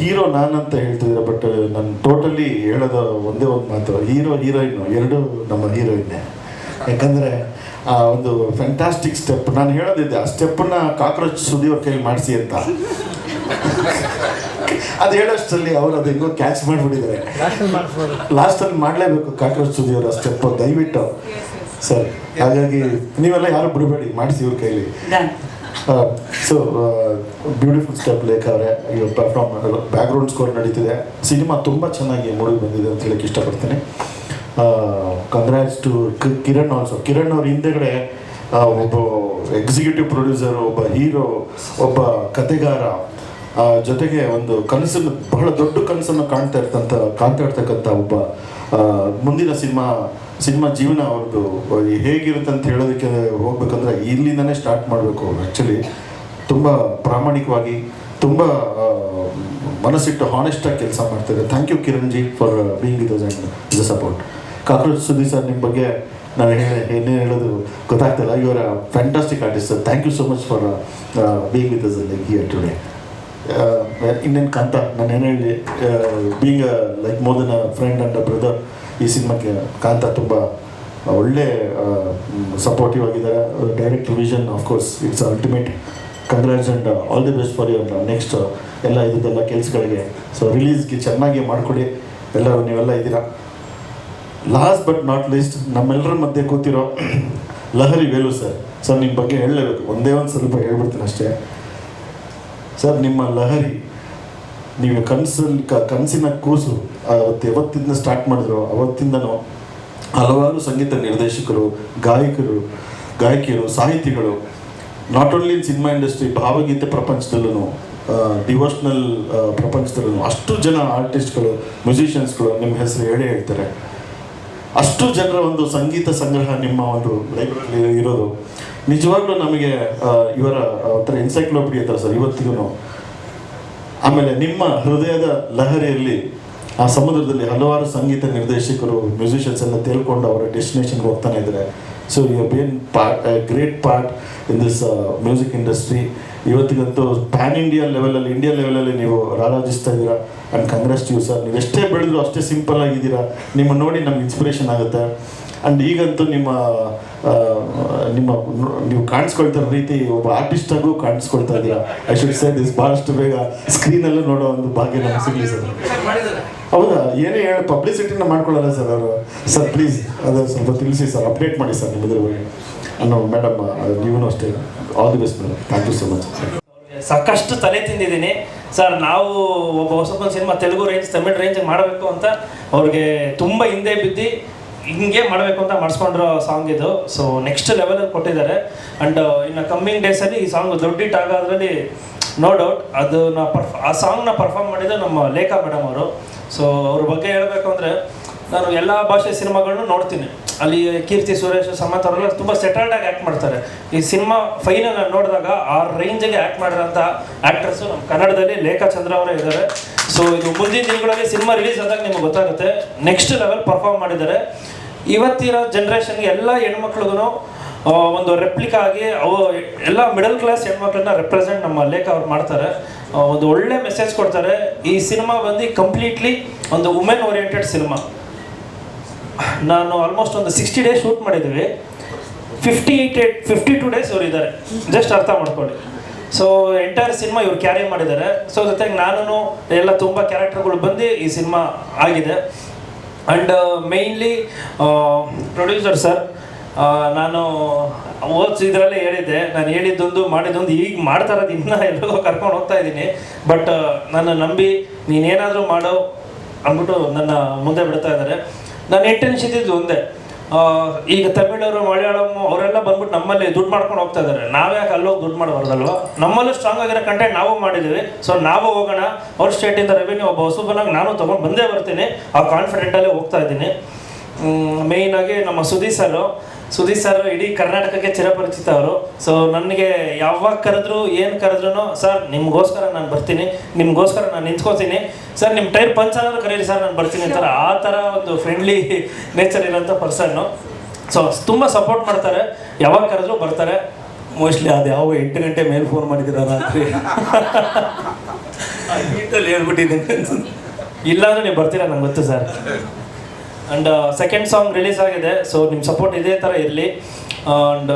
ಹೀರೋ ನಾನಂತ ಹೇಳ್ತಿದ್ದಾರೆ, ಬಟ್ ನಾನು ಟೋಟಲಿ ಹೇಳೋದು ಒಂದೇ ಒಂದು ಮಾತು, ಹೀರೋಯಿನ್ನು ಎರಡೂ ನಮ್ಮ ಹೀರೋಯಿನ್ನೇ. ಯಾಕಂದರೆ ಆ ಒಂದು ಫ್ಯಾಂಟಾಸ್ಟಿಕ್ ಸ್ಟೆಪ್ ನಾನು ಹೇಳೋದಿದ್ದೆ, ಆ ಸ್ಟೆಪ್ಪನ್ನು ಕಾಕ್ರೋಚ್ ಸುದಿಯವ್ರ ಕೈಲಿ ಮಾಡಿಸಿ ಅಂತ. ಅದು ಹೇಳೋಷ್ಟರಲ್ಲಿ ಅವರು ಅದು ಹೆಂಗೋ ಕ್ಯಾಚ್ ಮಾಡಿಬಿಟ್ಟಿದ್ದಾರೆ. ಲಾಸ್ಟಲ್ಲಿ ಮಾಡಲೇಬೇಕು ಕಾಕ್ರೋಚ್ ಸುದಿಯವ್ರ ಸ್ಟೆಪ್, ದಯವಿಟ್ಟು ಸರ್. ಹಾಗಾಗಿ ನೀವೆಲ್ಲ ಯಾರು ಬಿಡಬೇಡಿ, ಮಾಡಿಸಿ ಇವ್ರ ಕೈಲಿ. ಸೊ ಬ್ಯೂಟಿಫುಲ್ ಸ್ಟೆಪ್ ಲೇಖ ಅವರೇ, ಇವಾಗ ಪರ್ಫಾರ್ಮ್ ಬ್ಯಾಕ್ಗ್ರೌಂಡ್ ಸ್ಕೋರ್ ನಡೀತಿದೆ. ಸಿನಿಮಾ ತುಂಬ ಚೆನ್ನಾಗಿ ಮೂಡಿ ಬಂದಿದೆ ಅಂತ ಹೇಳಕ್ಕೆ ಇಷ್ಟಪಡ್ತೀನಿ. Congrats to Kiran also. Kiran ಅವ್ರ ಹಿಂದೆಗಡೆ ಒಬ್ಬ ಎಕ್ಸಿಕ್ಯೂಟಿವ್ ಪ್ರೊಡ್ಯೂಸರು, ಒಬ್ಬ ಹೀರೋ, ಒಬ್ಬ ಕತೆಗಾರ, ಜೊತೆಗೆ ಒಂದು ಕನಸನ್ನು, ಬಹಳ ದೊಡ್ಡ ಕನಸನ್ನು ಕಾಣ್ತಾ ಇರ್ತಕ್ಕಂಥ ಒಬ್ಬ ಮುಂದಿನ ಸಿನಿಮಾ ಜೀವನ ಅವ್ರದ್ದು ಹೇಗಿರುತ್ತೆ ಅಂತ ಹೇಳೋದಕ್ಕೆ ಹೋಗ್ಬೇಕಂದ್ರೆ ಇಲ್ಲಿಂದನೇ ಸ್ಟಾರ್ಟ್ ಮಾಡಬೇಕು. ಆ್ಯಕ್ಚುಲಿ ತುಂಬ ಪ್ರಾಮಾಣಿಕವಾಗಿ, ತುಂಬ ಮನಸ್ಸಿಟ್ಟು ಹಾನೆಸ್ಟಾಗಿ ಕೆಲಸ ಮಾಡ್ತಾರೆ. Thank you Kiran ji for being with us and the support. Cockroach Sudhi sir, ನಿಮ್ಮ ಬಗ್ಗೆ ನಾನು ಏನೇ ಹೇಳೋದು ಗೊತ್ತಾಗ್ತಿಲ್ಲ. You are a fantastic artist sir. Thank you so much for being with us like here today. ಇನ್ನೇನು ಕಾಂತ, ನಾನು ಏನು ಹೇಳಿ, being like more than a friend and a brother, ಈ ಸಿನಿಮಾಕ್ಕೆ ಕಾಂತ ತುಂಬ ಒಳ್ಳೆ ಸಪೋರ್ಟಿವ್ ಆಗಿದ್ದಾರೆ. Direct vision of course it's ultimate. Congrats and all the best for your next ಎಲ್ಲ ಇದೆಲ್ಲ ಕೆಲಸಗಳಿಗೆ. ಸೊ ರಿಲೀಸ್ಗೆ ಚೆನ್ನಾಗಿ ಮಾಡಿಕೊಡಿ, ಎಲ್ಲರೂ ನೀವೆಲ್ಲ ಇದ್ದೀರಾ. ಲಾಸ್ಟ್ ಬಟ್ ನಾಟ್ ಲೀಸ್ಟ್, ನಮ್ಮೆಲ್ಲರ ಮಧ್ಯೆ ಕೂತಿರೋ ಲಹರಿ ವೇಲು ಸರ್. ಸರ್ ನಿಮ್ಮ ಬಗ್ಗೆ ಹೇಳಲೇಬೇಕು, ಒಂದೇ ಒಂದು ಸ್ವಲ್ಪ ಹೇಳ್ಬಿಡ್ತೀನಿ ಅಷ್ಟೇ. ಸರ್ ನಿಮ್ಮ ಲಹರಿ, ನೀವು ಕನಸಿನ ಕೂಸು ಯಾವತ್ತಿಂದ ಸ್ಟಾರ್ಟ್ ಮಾಡಿದ್ರು ಅವತ್ತಿಂದನೂ ಹಲವಾರು ಸಂಗೀತ ನಿರ್ದೇಶಕರು, ಗಾಯಕಿಯರು, ಸಾಹಿತಿಗಳು, not only in cinema industry, ಭಾವಗೀತೆ ಪ್ರಪಂಚದಲ್ಲೂ, ಡಿವೋಷ್ನಲ್ ಪ್ರಪಂಚದಲ್ಲೂ ಅಷ್ಟು ಜನ ಆರ್ಟಿಸ್ಟ್ಗಳು, ಮ್ಯೂಸಿಷಿಯನ್ಸ್ಗಳು ನಿಮ್ಮ ಹೆಸರು ಹೇಳ್ತಾರೆ. ಅಷ್ಟು ಜನರ ಒಂದು ಸಂಗೀತ ಸಂಗ್ರಹ ನಿಮ್ಮ ಒಂದು ಲೈಬ್ರರಿ ಇರೋದು ನಿಜವಾಗ್ಲೂ ನಮಗೆ ಇವರ ಒಂಥರ ಎನ್ಸೈಕ್ಲೋಪೀಡಿಯಾ ಥರ ಸರ್ ಇವತ್ತಿಗೂ. ಆಮೇಲೆ ನಿಮ್ಮ ಹೃದಯದ ಲಹರಿಯಲ್ಲಿ ಆ ಸಮುದ್ರದಲ್ಲಿ ಹಲವಾರು ಸಂಗೀತ ನಿರ್ದೇಶಕರು, ಮ್ಯೂಸಿಷಿಯನ್ಸ್ ಎಲ್ಲ ತೇಲ್ಕೊಂಡು ಅವರ ಡೆಸ್ಟಿನೇಷನ್ಗೆ ಹೋಗ್ತಾನೆ ಇದ್ದಾರೆ. So you been great part in this music industry. ಇವತ್ತಿಗಂತೂ ಇಂಡಿಯಾ ಲೆವೆಲಲ್ಲಿ ನೀವು ರಾರಾಜಿಸ್ತಾ ಇದ್ದೀರಾ. And congrats to you sir. ನೀವು ಎಷ್ಟೇ ಬೆಳೆದ್ರು ಅಷ್ಟೇ ಸಿಂಪಲ್ ಆಗಿದ್ದೀರಾ. ನಿಮ್ಮ ನೋಡಿ ನಮ್ಗೆ ಇನ್ಸ್ಪಿರೇಷನ್ ಆಗುತ್ತೆ. ಆ್ಯಂಡ್ ಈಗಂತೂ ನೀವು ಕಾಣಿಸ್ಕೊಳ್ತಾ ಇರೋ ರೀತಿ ಒಬ್ಬ ಆರ್ಟಿಸ್ಟಾಗೂ ಕಾಣಿಸ್ಕೊಳ್ತಾ ಇದ್ದೀರಾ. I should say this. ಭಾಳಷ್ಟು ಬೇಗ ಸ್ಕ್ರೀನಲ್ಲೂ ನೋಡೋ ಒಂದು ಭಾಗ್ಯ ನಮ್ಗೆ ಸಿಗಲಿ ಸರ್. ಹೌದಾ? ಏನೇ ಹೇಳಿ ಪಬ್ಲಿಸಿಟಿನ ಮಾಡ್ಕೊಳ್ಳಲ್ಲ ಸರ್ ಅವರು. ಸರ್ ಪ್ಲೀಸ್ ಅದು ಸ್ವಲ್ಪ ತಿಳಿಸಿ ಸರ್, ಅಪ್ಡೇಟ್ ಮಾಡಿ ಸರ್ ನಿಮ್ಮದ್ರ ಬಗ್ಗೆ. ಮೇಡಮ್ ನೀವು ಅಷ್ಟೇ. All the best madam. Thank you so much. ಸಾಕಷ್ಟು ತಲೆ ತಿಂದಿದ್ದೀನಿ ಸರ್. ನಾವು ಒಬ್ಬ ಹೊಸಕೊಂದು ಸಿನಿಮಾ ತೆಲುಗು ರೇಂಜ್, ತಮಿಳ್ ರೇಂಜಿಗೆ ಮಾಡಬೇಕು ಅಂತ ಅವ್ರಿಗೆ ತುಂಬ ಹಿಂದೆ ಬಿದ್ದು ಹಿಂಗೆ ಮಾಡಬೇಕು ಅಂತ ಮಾಡಿಸ್ಕೊಂಡಿರೋ ಸಾಂಗ್ ಇದು. ಸೊ ನೆಕ್ಸ್ಟ್ ಲೆವೆಲಲ್ಲಿ ಕೊಟ್ಟಿದ್ದಾರೆ. ಆ್ಯಂಡ್ ಇನ್ನು ಕಮ್ಮಿಂಗ್ ಡೇಸಲ್ಲಿ ಈ ಸಾಂಗ್ ದೊಡ್ಡ ಹಿಟ್ ಆಗೋದ್ರಲ್ಲಿ ನೋ ಡೌಟ್. ಆ ಸಾಂಗ್ನ ಪರ್ಫಾರ್ಮ್ ಮಾಡಿದ್ದು ನಮ್ಮ ಲೇಖಾ ಮೇಡಮ್ ಅವರು. ಸೊ ಅವ್ರ ಬಗ್ಗೆ ಹೇಳಬೇಕು ಅಂದರೆ, ನಾನು ಎಲ್ಲ ಭಾಷೆ ಸಿನಿಮಾಗಳನ್ನೂ ನೋಡ್ತೀನಿ. ಅಲ್ಲಿ ಕೀರ್ತಿ ಸುರೇಶ್, ಸಮಂತ್ ಅವರೆಲ್ಲ ತುಂಬ ಸೆಟಲ್ಡಾಗಿ ಆ್ಯಕ್ಟ್ ಮಾಡ್ತಾರೆ. ಈ ಸಿನಿಮಾ ಫೈನಲ್ ನೋಡಿದಾಗ ಆ ರೇಂಜಿಗೆ ಆ್ಯಕ್ಟ್ ಮಾಡಿರೋಂಥ ಆ್ಯಕ್ಟ್ರಸ್ಸು ನಮ್ಮ ಕನ್ನಡದಲ್ಲಿ ಲೇಖಾ ಚಂದ್ರ ಅವರೇ ಇದ್ದಾರೆ. ಸೊ ಇದು ಮುಂದಿನ ದಿನಗಳಲ್ಲಿ ಸಿನಿಮಾ ರಿಲೀಸ್ ಆದಾಗ ನಿಮಗೆ ಗೊತ್ತಾಗುತ್ತೆ. ನೆಕ್ಸ್ಟ್ ಲೆವೆಲ್ ಪರ್ಫಾರ್ಮ್ ಮಾಡಿದ್ದಾರೆ. ಇವತ್ತಿನ ಜನ್ರೇಷನ್ಗೆ ಎಲ್ಲ ಹೆಣ್ಮಕ್ಳಿಗೂ ಒಂದು ರೆಪ್ಲಿಕಾ ಆಗಿ ಎಲ್ಲ ಮಿಡಲ್ ಕ್ಲಾಸ್ ಹೆಣ್ಮಕ್ಳನ್ನ ರೆಪ್ರೆಸೆಂಟ್ ನಮ್ಮ ಲೇಖಾ ಅವ್ರು ಮಾಡ್ತಾರೆ. ಒಂದು ಒಳ್ಳೆ ಮೆಸೇಜ್ ಕೊಡ್ತಾರೆ. ಈ ಸಿನಿಮಾ ಬಂದು ಕಂಪ್ಲೀಟ್ಲಿ ಒಂದು ವುಮೆನ್ ಓರಿಯೆಂಟೆಡ್ ಸಿನಿಮಾ. ನಾನು ಆಲ್ಮೋಸ್ಟ್ ಒಂದು 60 ಡೇಸ್ ಶೂಟ್ ಮಾಡಿದ್ದೀವಿ. 52 ಡೇಸ್ ಇವರು ಇದ್ದಾರೆ, ಜಸ್ಟ್ ಅರ್ಥ ಮಾಡ್ಕೊಳ್ಳಿ. ಸೊ ಎಂಟೈರ್ ಸಿನಿಮಾ ಇವ್ರು ಕ್ಯಾರಿ ಮಾಡಿದ್ದಾರೆ. ಸೊ ಜೊತೆಗೆ ನಾನು ಎಲ್ಲ ತುಂಬ ಕ್ಯಾರೆಕ್ಟರ್ಗಳು ಬಂದು ಈ ಸಿನಿಮಾ ಆಗಿದೆ. ಆ್ಯಂಡ್ ಮೇಯ್ನ್ಲಿ ಪ್ರೊಡ್ಯೂಸರ್ ಸರ್, ನಾನು ಇದರಲ್ಲೇ ಹೇಳಿದ್ದೆ, ನಾನು ಹೇಳಿದ್ದೊಂದು ಮಾಡಿದ್ದೊಂದು, ಈಗ ಮಾಡ್ತಾ ಇರೋದು ಇನ್ನೂ ಎಲ್ರಿಗೂ ಕರ್ಕೊಂಡು ಹೋಗ್ತಾ ಇದ್ದೀನಿ. ಬಟ್ ನನ್ನ ನಂಬಿ ನೀನೇನಾದರೂ ಮಾಡೋ ಅಂದ್ಬಿಟ್ಟು ನನ್ನ ಮುಂದೆ ಬಿಡ್ತಾ ಇದ್ದಾರೆ. ನಾನು ಇಂಟೆನ್ಷನ್ ಇದ್ದು ಒಂದೇ, ಈಗ ತಮಿಳವರು ಮಲಯಾಳಂ ಅವರೆಲ್ಲ ಬಂದ್ಬಿಟ್ಟು ನಮ್ಮಲ್ಲಿ ದುಡ್ಡು ಮಾಡ್ಕೊಂಡು ಹೋಗ್ತಾ ಇದ್ದಾರೆ. ನಾವ್ಯಾಕೆ ಅಲ್ಲೋಗಿ ದುಡ್ಡು ಮಾಡಬಾರ್ದಲ್ವ? ನಮ್ಮಲ್ಲೂ ಸ್ಟ್ರಾಂಗ್ ಆಗಿರೋ ಕಂಟೆಂಟ್ ನಾವು ಮಾಡಿದ್ದೀವಿ. ಸೊ ನಾವು ಹೋಗೋಣ, ಅವ್ರ ಸ್ಟೇಟಿಂದ ರೆವಿನ್ಯೂ ಒಬ್ಬ ಹೊಸಬನಾಗಿ ನಾನು ತೊಗೊಂಡು ಬಂದೇ ಬರ್ತೀನಿ, ಆ ಕಾನ್ಫಿಡೆಂಟಲ್ಲೇ ಹೋಗ್ತಾ ಇದ್ದೀನಿ. ಮೇಯ್ನಾಗಿ ನಮ್ಮ ಸುದೀಪ್ ಸರ್ ಇಡೀ ಕರ್ನಾಟಕಕ್ಕೆ ಚಿರಪರಿಚಿತ ಅವರು. ಸೊ ನನಗೆ ಯಾವಾಗ ಕರೆದ್ರು ಏನು ಕರೆದ್ರು, ಸರ್ ನಿಮಗೋಸ್ಕರ ನಾನು ಬರ್ತೀನಿ, ನಿಮಗೋಸ್ಕರ ನಾನು ನಿಂತ್ಕೋತೀನಿ, ಸರ್ ನಿಮ್ಮ ಟೈರ್ ಪಂಚಾದ್ರೂ ಕರೀರಿ ಸರ್ ನಾನು ಬರ್ತೀನಿ ಅಂತಾರೆ. ಆ ಥರ ಒಂದು ಫ್ರೆಂಡ್ಲಿ ನೇಚರ್ ಇರೋಂಥ ಪರ್ಸನ್ನು. ಸೊ ತುಂಬ ಸಪೋರ್ಟ್ ಮಾಡ್ತಾರೆ, ಯಾವಾಗ ಕರೆದ್ರು ಬರ್ತಾರೆ. ಮೋಸ್ಟ್ಲಿ ಅದು ಯಾವ 8 ಗಂಟೆ ಮೇಲೆ ಫೋನ್ ಮಾಡಿದ್ದೀರ ರಾತ್ರಿ ಗೀಟಲ್ಲಿ ಹೇಳ್ಬಿಟ್ಟಿದ್ದೀನಿ. ಇಲ್ಲಾಂದ್ರೆ ನೀವು ಬರ್ತೀರಾ ನಂಗೆ ಗೊತ್ತು sir. And second song release ಆಗಿದೆ. ಸೊ ನಿಮ್ಮ ಸಪೋರ್ಟ್ ಇದೇ ಥರ ಇರಲಿ. ಆ್ಯಂಡ್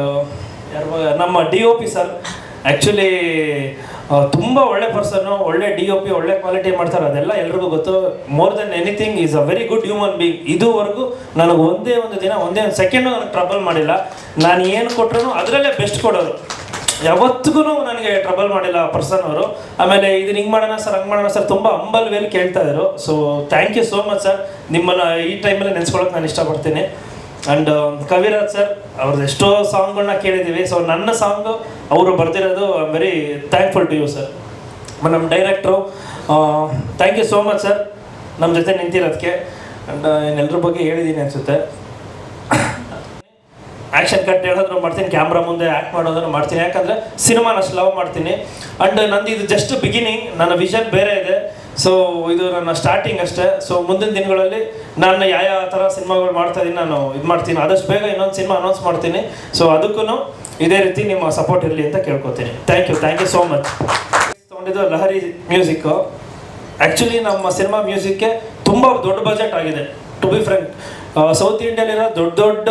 ನಮ್ಮ DOP ಸರ್ ಆ್ಯಕ್ಚುಲಿ ತುಂಬ ಒಳ್ಳೆ ಪರ್ಸನ್ನು, ಒಳ್ಳೆ DOP, ಒಳ್ಳೆ ಕ್ವಾಲಿಟಿ ಮಾಡ್ತಾರೆ, ಅದೆಲ್ಲ ಎಲ್ರಿಗೂ ಗೊತ್ತು. More than anything is a very good human being. ಇದುವರೆಗೂ ನನಗೆ ಒಂದೇ ಒಂದು ಸೆಕೆಂಡು ನನಗೆ ಟ್ರಬಲ್ ಮಾಡಿಲ್ಲ. ನಾನು ಏನು ಕೊಟ್ಟರು ಅದರಲ್ಲೇ ಬೆಸ್ಟ್ ಕೊಡೋರು, ಯಾವತ್ತಿಗೂ ನನಗೆ ಟ್ರಬಲ್ ಮಾಡಿಲ್ಲ ಆ ಪರ್ಸನ್ ಅವರು. ಆಮೇಲೆ ಇದನ್ನ ಹಿಂಗೆ ಮಾಡೋಣ ಸರ್, ಹಂಗೆ ಮಾಡೋಣ ಸರ್, ತುಂಬ ಹಂಬಲ್ ವೇಲ್ ಕೇಳ್ತಾ ಇದ್ರು. So thank you so much sir. ನಿಮ್ಮನ್ನು ಈ ಟೈಮಲ್ಲಿ ನೆನೆಸ್ಕೊಳ್ಳೋಕೆ ನಾನು ಇಷ್ಟಪಡ್ತೀನಿ. ಆ್ಯಂಡ್ ಕವಿರಾಜ್ ಸರ್ ಅವ್ರದ್ದು ಎಷ್ಟೋ ಸಾಂಗ್ಗಳನ್ನ ಕೇಳಿದ್ದೀವಿ. ಸೊ ನನ್ನ ಸಾಂಗು ಅವರು ಬರ್ದಿರೋದು I am very thankful to you sir. ನಮ್ಮ director thank you so much sir ನಮ್ಮ ಜೊತೆ ನಿಂತಿರೋದಕ್ಕೆ. ಆ್ಯಂಡ್ ಇನ್ನೆಲ್ಲರ ಬಗ್ಗೆ ಹೇಳಿದ್ದೀನಿ ಅನಿಸುತ್ತೆ. ಆ್ಯಕ್ಷನ್ ಕಟ್ ಹೇಳೋದ್ರು ಮಾಡ್ತೀನಿ, ಕ್ಯಾಮ್ರಾ ಮುಂದೆ ಆ್ಯಕ್ಟ್ ಮಾಡೋದನ್ನು ಮಾಡ್ತೀನಿ, ಯಾಕಂದರೆ ಸಿನಿಮಾನ ಅಷ್ಟು ಲವ್ ಮಾಡ್ತೀನಿ. ಆ್ಯಂಡ್ ನಂದು ಇದು ಜಸ್ಟ್ ಬಿಗಿನಿಂಗ್, ನನ್ನ ವಿಷನ್ ಬೇರೆ ಇದೆ. ಸೊ ಇದು ನನ್ನ ಸ್ಟಾರ್ಟಿಂಗ್ ಅಷ್ಟೇ. ಸೊ ಮುಂದಿನ ದಿನಗಳಲ್ಲಿ ನಾನು ಯಾವ ಥರ ಸಿನಿಮಾಗಳು ಮಾಡ್ತಾಯಿದ್ದೀನಿ, ನಾನು ಇದು ಮಾಡ್ತೀನಿ, ಆದಷ್ಟು ಬೇಗ ಇನ್ನೊಂದು ಸಿನಿಮಾ ಅನೌನ್ಸ್ ಮಾಡ್ತೀನಿ. ಸೊ ಅದಕ್ಕೂ ಇದೇ ರೀತಿ ನಿಮ್ಮ ಸಪೋರ್ಟ್ ಇರಲಿ ಅಂತ ಕೇಳ್ಕೊತೀನಿ. Thank you so much. ತೊಗೊಂಡಿದ್ದು ಲಹರಿ ಮ್ಯೂಸಿಕ್ಕು. ಆ್ಯಕ್ಚುಲಿ ನಮ್ಮ ಸಿನಿಮಾ ಮ್ಯೂಸಿಕ್ಗೆ ತುಂಬ ದೊಡ್ಡ ಬಜೆಟ್ ಆಗಿದೆ. ಟು ಬಿ ಫ್ರ್ಯಾಂಕ್, ಸೌತ್ ಇಂಡಿಯಲ್ಲಿರೋ ದೊಡ್ಡ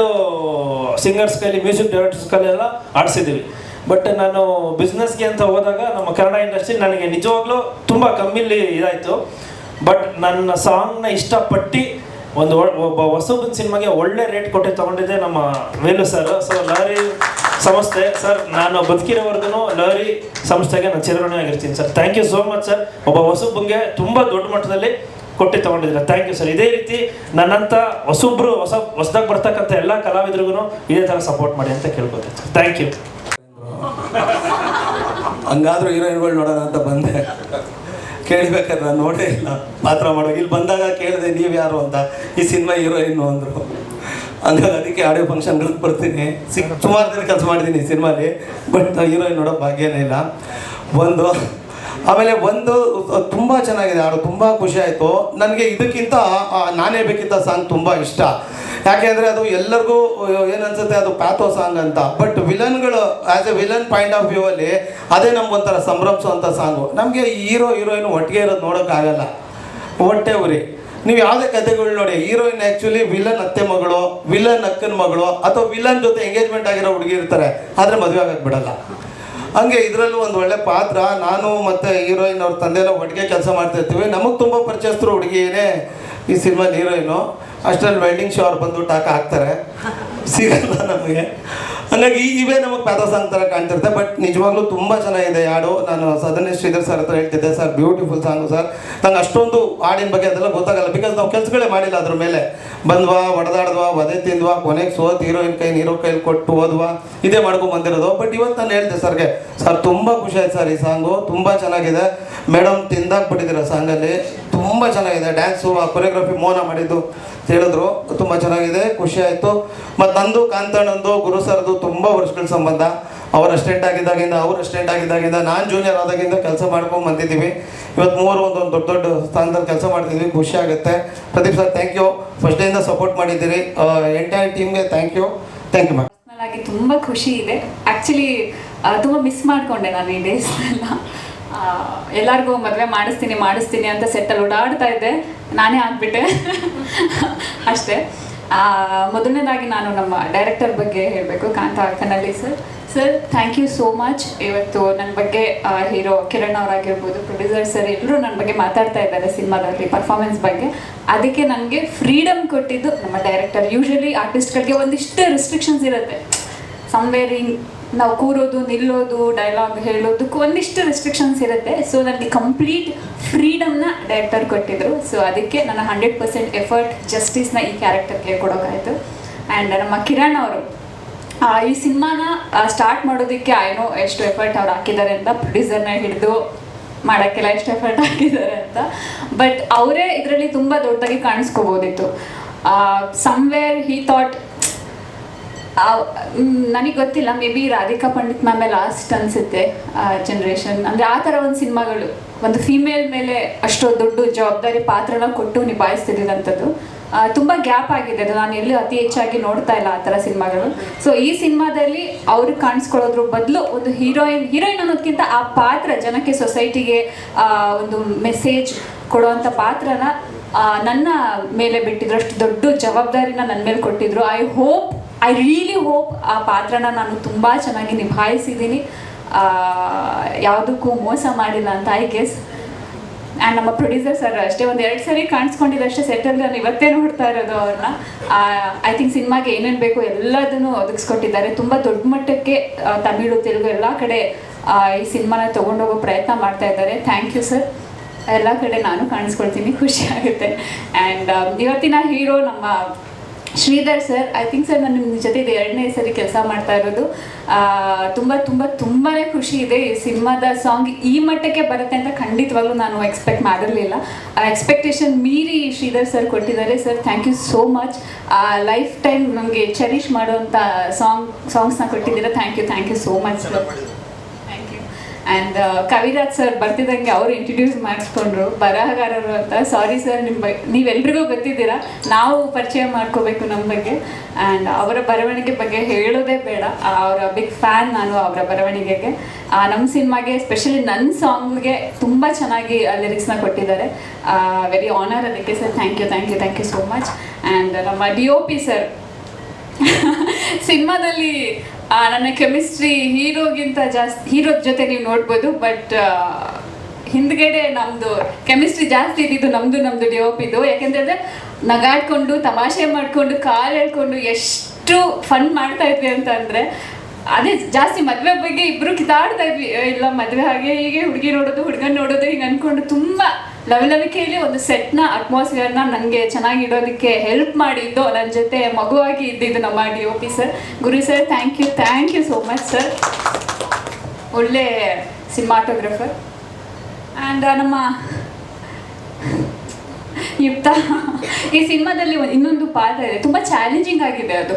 ಸಿಂಗರ್ಸ್ ಕೈಲಿ, ಮ್ಯೂಸಿಕ್ ಡೈರೆಕ್ಟರ್ಸ್ ಕೈಲೆಲ್ಲ ಆಡಿಸಿದ್ದೀವಿ. ಬಟ್ ನಾನು ಬಿಸ್ನೆಸ್ಗೆ ಅಂತ ಹೋದಾಗ ನಮ್ಮ ಕನ್ನಡ ಇಂಡಸ್ಟ್ರಿ ನನಗೆ ನಿಜವಾಗ್ಲೂ ತುಂಬ ಕಮ್ಮಿಲಿ ಇದಾಯಿತು. ಬಟ್ ನನ್ನ ಸಾಂಗ್ನ ಇಷ್ಟಪಟ್ಟು ಒಬ್ಬ ಹೊಸಬನ ಸಿನಿಮಾಗೆ ಒಳ್ಳೆ ರೇಟ್ ಕೊಟ್ಟು ತೊಗೊಂಡಿದ್ದೆ ನಮ್ಮ ವೇಲು ಸರ್. ಸೊ ಲಹರಿ ಸಂಸ್ಥೆ ಸರ್, ನಾನು ಬದುಕಿರೋವರೆಗೂ ಲಹರಿ ಸಂಸ್ಥೆಗೆ ನಾನು ಚಿರಋಣಿಯಾಗಿರ್ತೀನಿ sir. Thank you so much sir. ಒಬ್ಬ ಹೊಸಬಂಗೆ ತುಂಬ ದೊಡ್ಡ ಮಟ್ಟದಲ್ಲಿ ಕೊಟ್ಟು ತೊಗೊಂಡಿದ್ದೀರಾ. Thank you sir. ಇದೇ ರೀತಿ ನನ್ನಂಥ ಹೊಸದಾಗಿ ಬರ್ತಕ್ಕಂಥ ಎಲ್ಲ ಕಲಾವಿದ್ರಿಗೂ ಇದೇ ಥರ ಸಪೋರ್ಟ್ ಮಾಡಿ ಅಂತ ಕೇಳ್ಕೊತೀನಿ ಸರ್. Thank you. ಹಂಗಾದ್ರೂ ಹೀರೋಯಿನ್ಗಳು ನೋಡೋಣ ಅಂತ ಬಂದೆ. ಕೇಳಬೇಕಾದ್ರೆ ನಾನು ನೋಡೇ ಇಲ್ಲ ಪಾತ್ರ ಮಾಡೋಕೆ. ಇಲ್ಲಿ ಬಂದಾಗ ಕೇಳಿದೆ ನೀವು ಯಾರು ಅಂತ, ಈ ಸಿನಿಮಾ ಹೀರೋಯಿನ್ನು ಅಂದರು. ಹಂಗಾಗಿ ಅದಕ್ಕೆ ಆಡಿಯೋ ಫಂಕ್ಷನ್ಗಳಿಗೆ ಬರ್ತೀನಿ. ಸುಮಾರು ದಿನ ಕೆಲಸ ಮಾಡಿದ್ದೀನಿ ಈ ಸಿನಿಮಾಲಿ, ಬಟ್ ಹೀರೋಯಿನ್ ನೋಡೋ ಭಾಗ್ಯನೇ ಇಲ್ಲ. ಆಮೇಲೆ ತುಂಬ ಚೆನ್ನಾಗಿದೆ ಹಾಡು, ತುಂಬ ಖುಷಿ ಆಯಿತು ನನಗೆ. ಇದಕ್ಕಿಂತ ನಾನೇ ಬೇಕಿದ್ದ ಸಾಂಗ್ ತುಂಬ ಇಷ್ಟ. ಯಾಕೆಂದರೆ ಅದು ಎಲ್ಲರಿಗೂ ಏನನ್ಸುತ್ತೆ, ಅದು ಪ್ಯಾಥೋ ಸಾಂಗ್ ಅಂತ. ಬಟ್ ವಿಲನ್ಗಳು as a villain point of view ಅಲ್ಲಿ ಅದೇ ನಮ್ಗೊಂಥರ ಸಂಭ್ರಮಿಸುವಂಥ ಸಾಂಗು. ನಮಗೆ ಹೀರೋಯಿನ್ ಒಟ್ಟಿಗೆ ಇರೋದು ನೋಡೋಕ್ಕಾಗಲ್ಲ, ಹೊಟ್ಟೆ ಉರಿ. ನೀವು ಯಾವುದೇ ಕಥೆಗಳು ನೋಡಿ, ಹೀರೋಯಿನ್ ಆ್ಯಕ್ಚುಲಿ ವಿಲನ್ ಅತ್ತೆ ಮಗಳು, ವಿಲನ್ ಅಕ್ಕನ ಮಗಳು, ಅಥವಾ ವಿಲನ್ ಜೊತೆ ಎಂಗೇಜ್ಮೆಂಟ್ ಆಗಿರೋ ಹುಡುಗಿ ಇರ್ತಾರೆ, ಆದರೆ ಮದುವೆ ಆಗಕ್ಕೆ ಬಿಡಲ್ಲ. ಹಂಗೆ ಇದರಲ್ಲೂ ಒಂದು ಒಳ್ಳೆ ಪಾತ್ರ. ನಾನು ಮತ್ತು ಹೀರೋಯಿನ್ ಅವ್ರ ತಂದೆಲ್ಲ ಒಟ್ಟಿಗೆ ಕೆಲಸ ಮಾಡ್ತಾಯಿರ್ತೀವಿ. ನಮಗೆ ತುಂಬ ಪರಿಚಯಸ್ಥರು ಹುಡುಗಿಯೇ ಈ ಸಿನಿಮಾಲಿ ಹೀರೋಯಿನು. ಅಷ್ಟರಲ್ಲಿ ವೆಲ್ಡಿಂಗ್ ಶೋ ಅವ್ರು ಬಂದು ಟಾಕ ಹಾಕ್ತಾರೆ, ಸಿಗಲ್ಲ ನಮಗೆ. ಹಾಗಾಗಿ ಇವೇ ನಮಗೆ ಪ್ಯಾಥೋ ಸಾಂಗ್ ಥರ ಕಾಣ್ತಿರುತ್ತೆ. ಬಟ್ ನಿಜವಾಗ್ಲೂ ತುಂಬ ಚೆನ್ನಾಗಿದೆ ಹಾಡು. ನಾನು ಸದನ್ಯ ಶ್ರೀಧರ್ ಸರ್ ಹತ್ರ ಹೇಳ್ತಿದ್ದೆ, ಸರ್ ಬ್ಯೂಟಿಫುಲ್ ಸಾಂಗು ಸರ್. ನಂಗೆ ಅಷ್ಟೊಂದು ಹಾಡಿನ ಬಗ್ಗೆ ಅದೆಲ್ಲ ಗೊತ್ತಾಗಲ್ಲ, ಬಿಕಾಸ್ ನಾವು ಕೆಲಸಗಳೇ ಮಾಡಿಲ್ಲ ಅದ್ರ ಮೇಲೆ. ಬಂದ್ವಾ, ಹೊಡೆದಾಡ್ವಾ, ವಧೆ ತಿಂದ್ವಾ, ಕೊನೆಗೆ ಸೋತ್ ಹೀರೋಯಿನ್ ಹೀರೋ ಕೈಲಿ ಕೊಟ್ಟು ಹೋದ್ವಾ, ಇದೇ ಮಾಡ್ಕೊಂಡು ಬಂದಿರೋದು. ಬಟ್ ಇವತ್ತು ನಾನು ಹೇಳ್ದೆ ಸರ್ಗೆ, ಸರ್ ತುಂಬ ಖುಷಿ ಆಯ್ತು ಸರ್, ಈ ಸಾಂಗು ತುಂಬ ಚೆನ್ನಾಗಿದೆ. ಮೇಡಮ್ ತಿಂದಾಕ್ಬಿಟ್ಟಿದ್ದೀರ ಸಾಂಗಲ್ಲಿ, ತುಂಬ ಚೆನ್ನಾಗಿದೆ. ಡ್ಯಾನ್ಸು, ಆ ಕೊರಿಯೋಗ್ರಫಿ ಮೋನ ಮಾಡಿದ್ದು ಹೇಳಿದ್ರು, ತುಂಬ ಚೆನ್ನಾಗಿದೆ, ಖುಷಿ ಆಯಿತು. ಮತ್ತು ನಂದು ಕಾಂತಣ್ಣಂದು ಗುರು ಸರ್ದು ತುಂಬ ವರ್ಷಗಳ ಸಂಬಂಧ. ಅವ್ರ ಅಸ್ಟೆಂಟ್ ಆಗಿದ್ದಾಗಿಂದ ನಾನು ಜೂನಿಯರ್ ಆದಾಗಿಂದ ಕೆಲಸ ಮಾಡ್ಕೊಂಡು ಬಂದಿದ್ದೀವಿ. ಇವತ್ತು ಒಂದೊಂದು ದೊಡ್ಡ ಸ್ಥಾನದಲ್ಲಿ ಕೆಲಸ ಮಾಡ್ತಿದ್ವಿ, ಖುಷಿ ಆಗುತ್ತೆ. Pradeep sir thank you, first ಡೇಯಿಂದ ಸಪೋರ್ಟ್ ಮಾಡಿದ್ದೀರಿ. ಎಂಟೈರ್ ಟೀಮ್ಗೆ ಥ್ಯಾಂಕ್ ಯು ಮ್ಯಾಮ್. ಆಗಿ ತುಂಬ ಖುಷಿ ಇದೆ. ಆ್ಯಕ್ಚುಲಿ ತುಂಬ ಮಿಸ್ ಮಾಡಿಕೊಂಡೆ ನಾನು ಈ ಡೇಸ್ನೆಲ್ಲ. ಎಲ್ಲರಿಗೂ ಮದುವೆ ಮಾಡಿಸ್ತೀನಿ ಅಂತ ಸೆಟ್ಟಲ್ಲಿ ಓಡಾಡ್ತಾ ಇದ್ದೆ, ನಾನೇ ಆಗಿಬಿಟ್ಟೆ ಅಷ್ಟೇ. ಮೊದಲನೇದಾಗಿ ನಾನು ನಮ್ಮ ಡೈರೆಕ್ಟರ್ ಬಗ್ಗೆ ಹೇಳಬೇಕು, Kantha Kannalli sir. Sir thank you so much. ಇವತ್ತು ನನ್ನ ಬಗ್ಗೆ ಹೀರೋ ಕಿರಣ್ ಅವರಾಗಿರ್ಬೋದು, ಪ್ರೊಡ್ಯೂಸರ್ ಸರ್ ಎಲ್ಲರೂ ನನ್ನ ಬಗ್ಗೆ ಮಾತಾಡ್ತಾ ಇದ್ದಾರೆ ಸಿನಿಮಾದಲ್ಲಿ ಪರ್ಫಾರ್ಮೆನ್ಸ್ ಬಗ್ಗೆ. ಅದಕ್ಕೆ ನನಗೆ ಫ್ರೀಡಮ್ ಕೊಟ್ಟಿದ್ದು ನಮ್ಮ ಡೈರೆಕ್ಟರ್. ಯೂಶಲಿ ಆರ್ಟಿಸ್ಟ್ಗಳಿಗೆ ಒಂದಿಷ್ಟು ರೆಸ್ಟ್ರಿಕ್ಷನ್ಸ್ ಇರುತ್ತೆ, ಸಮ್ವೇರ್ ನಾವು ಕೂರೋದು ನಿಲ್ಲೋದು ಡೈಲಾಗ್ ಹೇಳೋದಕ್ಕೂ ಒಂದಿಷ್ಟು ರೆಸ್ಟ್ರಿಕ್ಷನ್ಸ್ ಇರುತ್ತೆ. ಸೊ ನನಗೆ ಕಂಪ್ಲೀಟ್ ಫ್ರೀಡಮ್ನ ಡೈರೆಕ್ಟರ್ ಕೊಟ್ಟಿದ್ರು. ಸೊ ಅದಕ್ಕೆ ನನ್ನ 100% ಎಫರ್ಟ್ ಜಸ್ಟಿಸ್ನ ಈ ಕ್ಯಾರೆಕ್ಟರ್ಗೆ ಕೊಡೋಕ್ಕಾಯಿತು. ಆ್ಯಂಡ್ ನಮ್ಮ ಕಿರಣ್ ಅವರು ಈ ಸಿನಿಮಾನ ಸ್ಟಾರ್ಟ್ ಮಾಡೋದಕ್ಕೆ ಏನೋ ಎಷ್ಟು ಎಫರ್ಟ್ ಅವ್ರು ಹಾಕಿದ್ದಾರೆ ಅಂತ, ಪ್ರೊಡ್ಯೂಸರ್ನ ಹಿಡಿದು ಮಾಡೋಕ್ಕೆಲ್ಲ ಎಷ್ಟು ಎಫರ್ಟ್ ಹಾಕಿದ್ದಾರೆ ಅಂತ. ಬಟ್ ಅವರೇ ಇದರಲ್ಲಿ ತುಂಬ ದೊಡ್ಡದಾಗಿ ಕಾಣಿಸ್ಕೋಬೋದಿತ್ತು. ಸಮ್ವೇರ್ ಹಿ ಥಾಟ್, ನನಗೆ ಗೊತ್ತಿಲ್ಲ, ಮೇ ಬಿ ರಾಧಿಕಾ ಪಂಡಿತ್ ಮ್ಯಾಮೇ ಲಾಸ್ಟ್ ಅನಿಸುತ್ತೆ ಜನ್ರೇಷನ್, ಅಂದರೆ ಆ ಥರ ಒಂದು ಸಿನಿಮಾಗಳು ಒಂದು ಫೀಮೇಲ್ ಮೇಲೆ ಅಷ್ಟು ದೊಡ್ಡ ಜವಾಬ್ದಾರಿ ಪಾತ್ರನ ಕೊಟ್ಟು ನಿಭಾಯಿಸ್ತಿದ್ದಂಥದ್ದು. ತುಂಬ ಗ್ಯಾಪ್ ಆಗಿದೆ ಅದು, ನಾನು ಎಲ್ಲೂ ಅತಿ ಹೆಚ್ಚಾಗಿ ನೋಡ್ತಾ ಇಲ್ಲ ಆ ಥರ ಸಿನಿಮಾಗಳು. ಸೊ ಈ ಸಿನಿಮಾದಲ್ಲಿ ಅವ್ರಿಗೆ ಕಾಣಿಸ್ಕೊಳ್ಳೋದ್ರ ಬದಲು ಒಂದು ಹೀರೋಯಿನ್ ಅನ್ನೋದಕ್ಕಿಂತ ಆ ಪಾತ್ರ ಜನಕ್ಕೆ, ಸೊಸೈಟಿಗೆ ಒಂದು ಮೆಸೇಜ್ ಕೊಡುವಂಥ ಪಾತ್ರನ ನನ್ನ ಮೇಲೆ ಬಿಟ್ಟಿದ್ರು. ಅಷ್ಟು ದೊಡ್ಡ ಜವಾಬ್ದಾರಿನ ನನ್ನ ಮೇಲೆ ಕೊಟ್ಟಿದ್ರು. ಐ ರಿಯಲಿ ಹೋಪ್ ಆ ಪಾತ್ರನ ನಾನು ತುಂಬ ಚೆನ್ನಾಗಿ ನಿಭಾಯಿಸಿದ್ದೀನಿ, ಯಾವುದಕ್ಕೂ ಮೋಸ ಮಾಡಿಲ್ಲ ಅಂತ ಐ ಗೆಸ್. ಆ್ಯಂಡ್ ನಮ್ಮ ಪ್ರೊಡ್ಯೂಸರ್ ಸರ್ ಅಷ್ಟೇ, ಒಂದು 2 ಸರಿ ಕಾಣಿಸ್ಕೊಂಡಿದ್ದಷ್ಟೇ ಸೆಟ್ಟಲ್ಲಿ, ನಾನು ಇವತ್ತೇ ನೋಡ್ತಾ ಇರೋದು ಅವ್ರನ್ನ. ಐ ಥಿಂಕ್ ಸಿನಿಮಾಗೆ ಏನೇನು ಬೇಕು ಎಲ್ಲದನ್ನು ಒದಗಿಸ್ಕೊಟ್ಟಿದ್ದಾರೆ. ತುಂಬ ದೊಡ್ಡ ಮಟ್ಟಕ್ಕೆ ತಮಿಳು, ತೆಲುಗು ಎಲ್ಲ ಕಡೆ ಈ ಸಿನಿಮಾನ ತೊಗೊಂಡೋಗೋ ಪ್ರಯತ್ನ ಮಾಡ್ತಾ ಇದ್ದಾರೆ. Thank you sir. ಎಲ್ಲ ಕಡೆ ನಾನು ಕಾಣಿಸ್ಕೊಳ್ತೀನಿ, ಖುಷಿ ಆಗುತ್ತೆ. ಆ್ಯಂಡ್ ಇವತ್ತಿನ ಹೀರೋ ನಮ್ಮ Shridhar sir. I think sir ನಾನು ನಿಮ್ಮ ಜೊತೆ ಇದು 2ನೇ ಸರಿ ಕೆಲಸ ಮಾಡ್ತಾ ಇರೋದು. ತುಂಬಾ ಖುಷಿ ಇದೆ. ಈ ಸಿನಿಮಾದ ಸಾಂಗ್ ಈ ಮಟ್ಟಕ್ಕೆ ಬರುತ್ತೆ ಅಂತ ಖಂಡಿತವಾಗ್ಲೂ ನಾನು ಎಕ್ಸ್ಪೆಕ್ಟ್ ಮಾಡಿರಲಿಲ್ಲ. ಎಕ್ಸ್ಪೆಕ್ಟೇಷನ್ ಮೀರಿ ಶ್ರೀಧರ್ ಸರ್ ಕೊಟ್ಟಿದ್ದಾರೆ. Sir thank you so much. Lifetime ನಮಗೆ ಚೆರಿಷ್ ಮಾಡುವಂಥ ಸಾಂಗ್ಸ್ನ ಕೊಟ್ಟಿದ್ದೀರಾ. Thank you so much sir. And Kaviraj sir ಬರ್ತಿದ್ದಂಗೆ ಅವರು ಇಂಟ್ರಡ್ಯೂಸ್ ಮಾಡಿಸ್ಕೊಂಡ್ರು, ಬರಹಗಾರರು ಅಂತ. ಸಾರಿ ಸರ್, ನೀವೆಲ್ರಿಗೂ ಗೊತ್ತಿದ್ದೀರಾ, ನಾವು ಪರಿಚಯ ಮಾಡ್ಕೋಬೇಕು ನಮ್ಮ ಬಗ್ಗೆ. ಆ್ಯಂಡ್ ಅವರ ಬರವಣಿಗೆ ಬಗ್ಗೆ ಹೇಳೋದೇ ಬೇಡ, ಅವರ ಬಿಗ್ ಫ್ಯಾನ್ ನಾನು ಅವರ ಬರವಣಿಗೆಗೆ. ನಮ್ಮ ಸಿನಿಮಾಗೆ ಎಸ್ಪೆಷಲಿ ನನ್ನ ಸಾಂಗ್ಗೆ ತುಂಬ ಚೆನ್ನಾಗಿ ಲಿರಿಕ್ಸ್ನ ಕೊಟ್ಟಿದ್ದಾರೆ. ವೆರಿ ಆನರ್ ಅದಕ್ಕೆ sir. Thank you so much. And ನಮ್ಮ DOP ಸರ್, ಸಿನಿಮಾದಲ್ಲಿ ನನ್ನ ಕೆಮಿಸ್ಟ್ರಿ ಹೀರೋಗಿಂತ ಜಾಸ್ತಿ, ಹೀರೋ ಜೊತೆ ನೀವು ನೋಡ್ಬೋದು, ಬಟ್ ಹಿಂದ್ಗಡೆ ನಮ್ಮದು ಕೆಮಿಸ್ಟ್ರಿ ಜಾಸ್ತಿ ಇದ್ದಿದ್ದು ನಮ್ಮದು DOPದು. ಯಾಕೆಂದರೆ ನಗಾಡ್ಕೊಂಡು ತಮಾಷೆ ಮಾಡಿಕೊಂಡು ಕಾಲು ಹೇಳ್ಕೊಂಡು ಎಷ್ಟು ಫನ್ ಮಾಡ್ತಾ ಇದ್ವಿ ಅಂತ ಅಂದರೆ, ಅದೇ ಜಾಸ್ತಿ ಮದುವೆ ಬಗ್ಗೆ ಇಬ್ಬರು ಕಿತ್ತಾಡ್ತಾ ಇದ್ವಿ. ಇಲ್ಲ ಮದುವೆ ಹಾಗೆ ಹೀಗೆ, ಹುಡುಗಿ ನೋಡೋದು ಹುಡುಗನ ನೋಡೋದು ಹಿಂಗೆ ಅಂದ್ಕೊಂಡು ತುಂಬ ಲವಲವಿಕೆಯಲ್ಲಿ ಒಂದು ಸೆಟ್ನ ಅಟ್ಮಾಸ್ಫಿಯರ್ನ ನನಗೆ ಚೆನ್ನಾಗಿ ಇಡೋದಕ್ಕೆ ಹೆಲ್ಪ್ ಮಾಡಿದ್ದು, ನನ್ನ ಜೊತೆ ಮಗುವಾಗಿ ಇದ್ದಿದ್ದು ನಮ್ಮ DOP sir. Guru sir thank you so much sir. ಒಳ್ಳೆ ಸಿನಿಮಾಟೋಗ್ರಫರ್. ಆ್ಯಂಡ್ ನಮ್ಮ ಯುಕ್ತ, ಈ ಸಿನಿಮಾದಲ್ಲಿ ಇನ್ನೊಂದು ಪಾತ್ರ ಇದೆ, ತುಂಬ ಚಾಲೆಂಜಿಂಗ್ ಆಗಿದೆ ಅದು.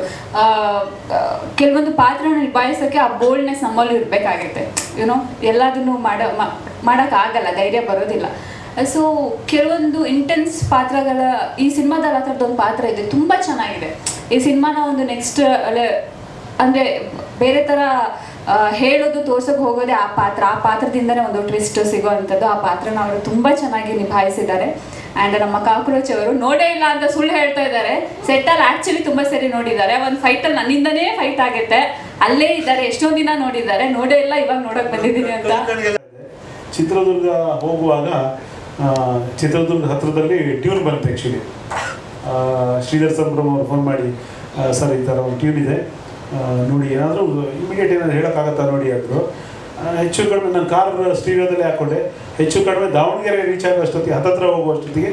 ಕೆಲವೊಂದು ಪಾತ್ರನ ನಿಭಾಯಿಸೋಕ್ಕೆ ಆ ಬೋಲ್ಡ್ನೆಸ್ ನಮ್ಮಲ್ಲಿ ಇರಬೇಕಾಗುತ್ತೆ. ಎಲ್ಲದನ್ನು ಮಾಡೋಕ್ಕಾಗಲ್ಲ, ಧೈರ್ಯ ಬರೋದಿಲ್ಲ. ಸೊ ಕೆಲವೊಂದು ಇಂಟೆನ್ಸ್ ಪಾತ್ರಗಳ ಈ ಸಿನಿಮಾದಲ್ಲಿ ಆ ಥರದ್ದೊಂದು ಪಾತ್ರ ಇದೆ, ತುಂಬ ಚೆನ್ನಾಗಿದೆ. ಈ ಸಿನಿಮಾನ ಒಂದು ನೆಕ್ಸ್ಟ್ ಅಂದರೆ ಬೇರೆ ಥರ ಹೇಳೋದು, ತೋರ್ಸೋಕೆ ಹೋಗೋದೇ ಆ ಪಾತ್ರದಿಂದನೇ ಒಂದು ಟ್ವಿಸ್ಟ್ ಸಿಗೋ ಅಂಥದ್ದು. ಆ ಪಾತ್ರನ ಅವರು ತುಂಬ ಚೆನ್ನಾಗಿ ನಿಭಾಯಿಸಿದ್ದಾರೆ. ಆ್ಯಂಡ್ ನಮ್ಮ ಕಾಕ್ರೋಚ್ ಅವರು ನೋಡೇ ಇಲ್ಲ ಅಂತ ಸುಳ್ಳು ಹೇಳ್ತಾ ಇದ್ದಾರೆ. ಸೆಟ್ಟಲ್ಲಿ ಆ್ಯಕ್ಚುಲಿ ತುಂಬ ಸರಿ ನೋಡಿದ್ದಾರೆ. ಒಂದು ಫೈಟಲ್ಲಿ ನನ್ನಿಂದನೇ ಫೈಟ್ ಆಗುತ್ತೆ, ಅಲ್ಲೇ ಇದ್ದಾರೆ, ಎಷ್ಟೊಂದು ದಿನ ನೋಡಿದ್ದಾರೆ, ನೋಡೇ ಇಲ್ಲ, ಇವಾಗ ನೋಡೋಕೆ ಬಂದಿದ್ದೀನಿ ಅಂತ. ಚಿತ್ರದುರ್ಗ ಹೋಗುವಾಗ ಚಿತ್ರದುರ್ಗ ಹತ್ರದಲ್ಲಿ ಟ್ಯೂನ್ ಬಂತು. ಆ್ಯಕ್ಚುಲಿ ಶ್ರೀಧರ್ ಸಂಭ್ರಮ್ ಅವರು ಫೋನ್ ಮಾಡಿ, ಸರ್ ಈ ಥರ ಒಂದು ಟ್ಯೂನ್ ಇದೆ ನೋಡಿ, ಏನಾದರೂ ಇಮಿಡಿಯೇಟ್ ಏನಾದರೂ ಹೇಳೋಕ್ಕಾಗತ್ತಾ ನೋಡಿ ಅಂದರು. ಹೆಚ್ಚು ಕಡಿಮೆ ನಾನು ಕಾರ್ ಸ್ಟೀರಿಯೋದಲ್ಲೇ ಹಾಕ್ಕೊಂಡೆ. ಹೆಚ್ಚು ಕಡಿಮೆ ದಾವಣಗೆರೆ ರೀಚ್ ಆಗೋಷ್ಟೊತ್ತಿಗೆ, ಹತ್ತತ್ರ ಹೋಗುವಷ್ಟೊತ್ತಿಗೆ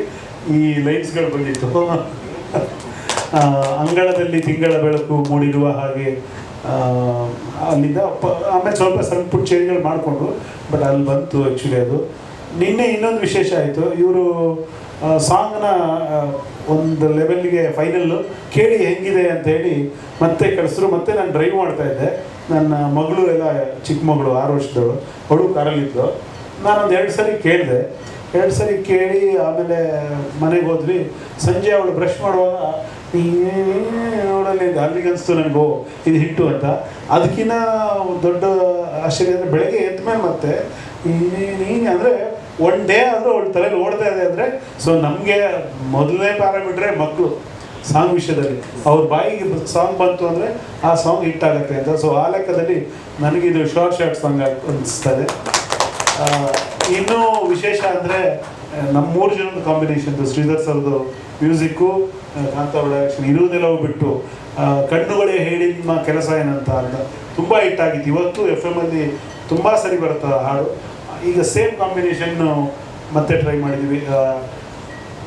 ಈ ಲೈನ್ಸ್ಗಳು ಬಂದಿತ್ತು. ಅಂಗಳದಲ್ಲಿ ತಿಂಗಳ ಬೆಳಕು ಮೂಡಿರುವ ಹಾಗೆ, ಅಲ್ಲಿಂದ ಆಮೇಲೆ ಸ್ವಲ್ಪ ಪುಟ್ಟ ಚೇಂಜ್ಗಳು ಮಾಡಿಕೊಂಡು, ಬಟ್ ಅಲ್ಲಿ ಬಂತು ಆ್ಯಕ್ಚುಲಿ ಅದು. ನಿನ್ನೆ ಇನ್ನೊಂದು ವಿಶೇಷ ಆಯಿತು, ಇವರು ಸಾಂಗ್ನ ಒಂದು ಲೆವೆಲ್ಗೆ ಫೈನಲ್ಲು ಕೇಳಿ ಹೆಂಗಿದೆ ಅಂತ ಹೇಳಿ ಮತ್ತೆ ಕಳಿಸಿದ್ರು. ಮತ್ತೆ ನಾನು ಡ್ರೈವ್ ಮಾಡ್ತಾಯಿದ್ದೆ, ನನ್ನ ಮಗಳು ಎಲ್ಲ ಚಿಕ್ಕ ಮಗಳು 6 ವರ್ಷದವಳು, ಅವಳು ಕಾರಲ್ಲಿದ್ದರು. ನಾನೊಂದು 2 ಸರಿ ಕೇಳಿದೆ. 2 ಸರಿ ಕೇಳಿ ಆಮೇಲೆ ಮನೆಗೆ ಹೋದ್ವಿ. ಸಂಜೆ ಅವಳು ಬ್ರಷ್ ಮಾಡುವಾಗ ಅವಳಲ್ಲಿ ಅಲ್ಲಿಗೆ ಅನಿಸ್ತು ನನಗೂ ಇದು ಹಿಟ್ಟು ಅಂತ. ಅದಕ್ಕಿಂತ ದೊಡ್ಡ ಆಶ್ಚರ್ಯ ಅಂದರೆ ಬೆಳಗ್ಗೆ ಎದ್ದ ಮೇಲೆ ಮತ್ತೆ ನೀನು ಅಂದರೆ 1 ಡೇ ಆದರೂ ಅವಳ ತಲೆಯಲ್ಲಿ ಓಡ್ತಾ ಇದೆ ಅಂದರೆ, ಸೊ ನಮಗೆ ಮೊದಲನೇ ಪ್ಯಾರಾಮೀಟ್ರೇ ಮಕ್ಕಳು. ಸಾಂಗ್ ವಿಷಯದಲ್ಲಿ. ಅವ್ರ ಬಾಯಿಗೆ ಸಾಂಗ್ ಬಂತು ಅಂದರೆ ಆ ಸಾಂಗ್ ಹಿಟ್ ಆಗುತ್ತೆ ಅಂತ. ಸೊ ಆ ಲೆಕ್ಕದಲ್ಲಿ ನನಗಿದು ಶಾರ್ಟ್ ಸಾಂಗ್ ಅನಿಸ್ತದೆ. ಇನ್ನೂ ವಿಶೇಷ ಅಂದರೆ ನಮ್ಮ 3 ಜನದ ಕಾಂಬಿನೇಷನ್ದು, ಶ್ರೀಧರ್ ಸರ್ದು ಮ್ಯೂಸಿಕ್ಕು, ಕಾಂತಾವಳ ಡೈರೆಕ್ಷನ್, ಇರುವುದೆಲ್ಲವೂ ಬಿಟ್ಟು ಕಣ್ಣುಗಳೇ ಹೇಳಿ ನಿಮ್ಮ ಕೆಲಸ ಏನಂತ ಅಂತ ತುಂಬ ಹಿಟ್ ಆಗಿತ್ತು. ಇವತ್ತು FM ಅಲ್ಲಿ ತುಂಬ ಸರಿ ಬರುತ್ತೆ ಹಾಡು. ಈಗ ಸೇಮ್ ಕಾಂಬಿನೇಷನ್ ಮತ್ತೆ ಟ್ರೈ ಮಾಡಿದ್ದೀವಿ.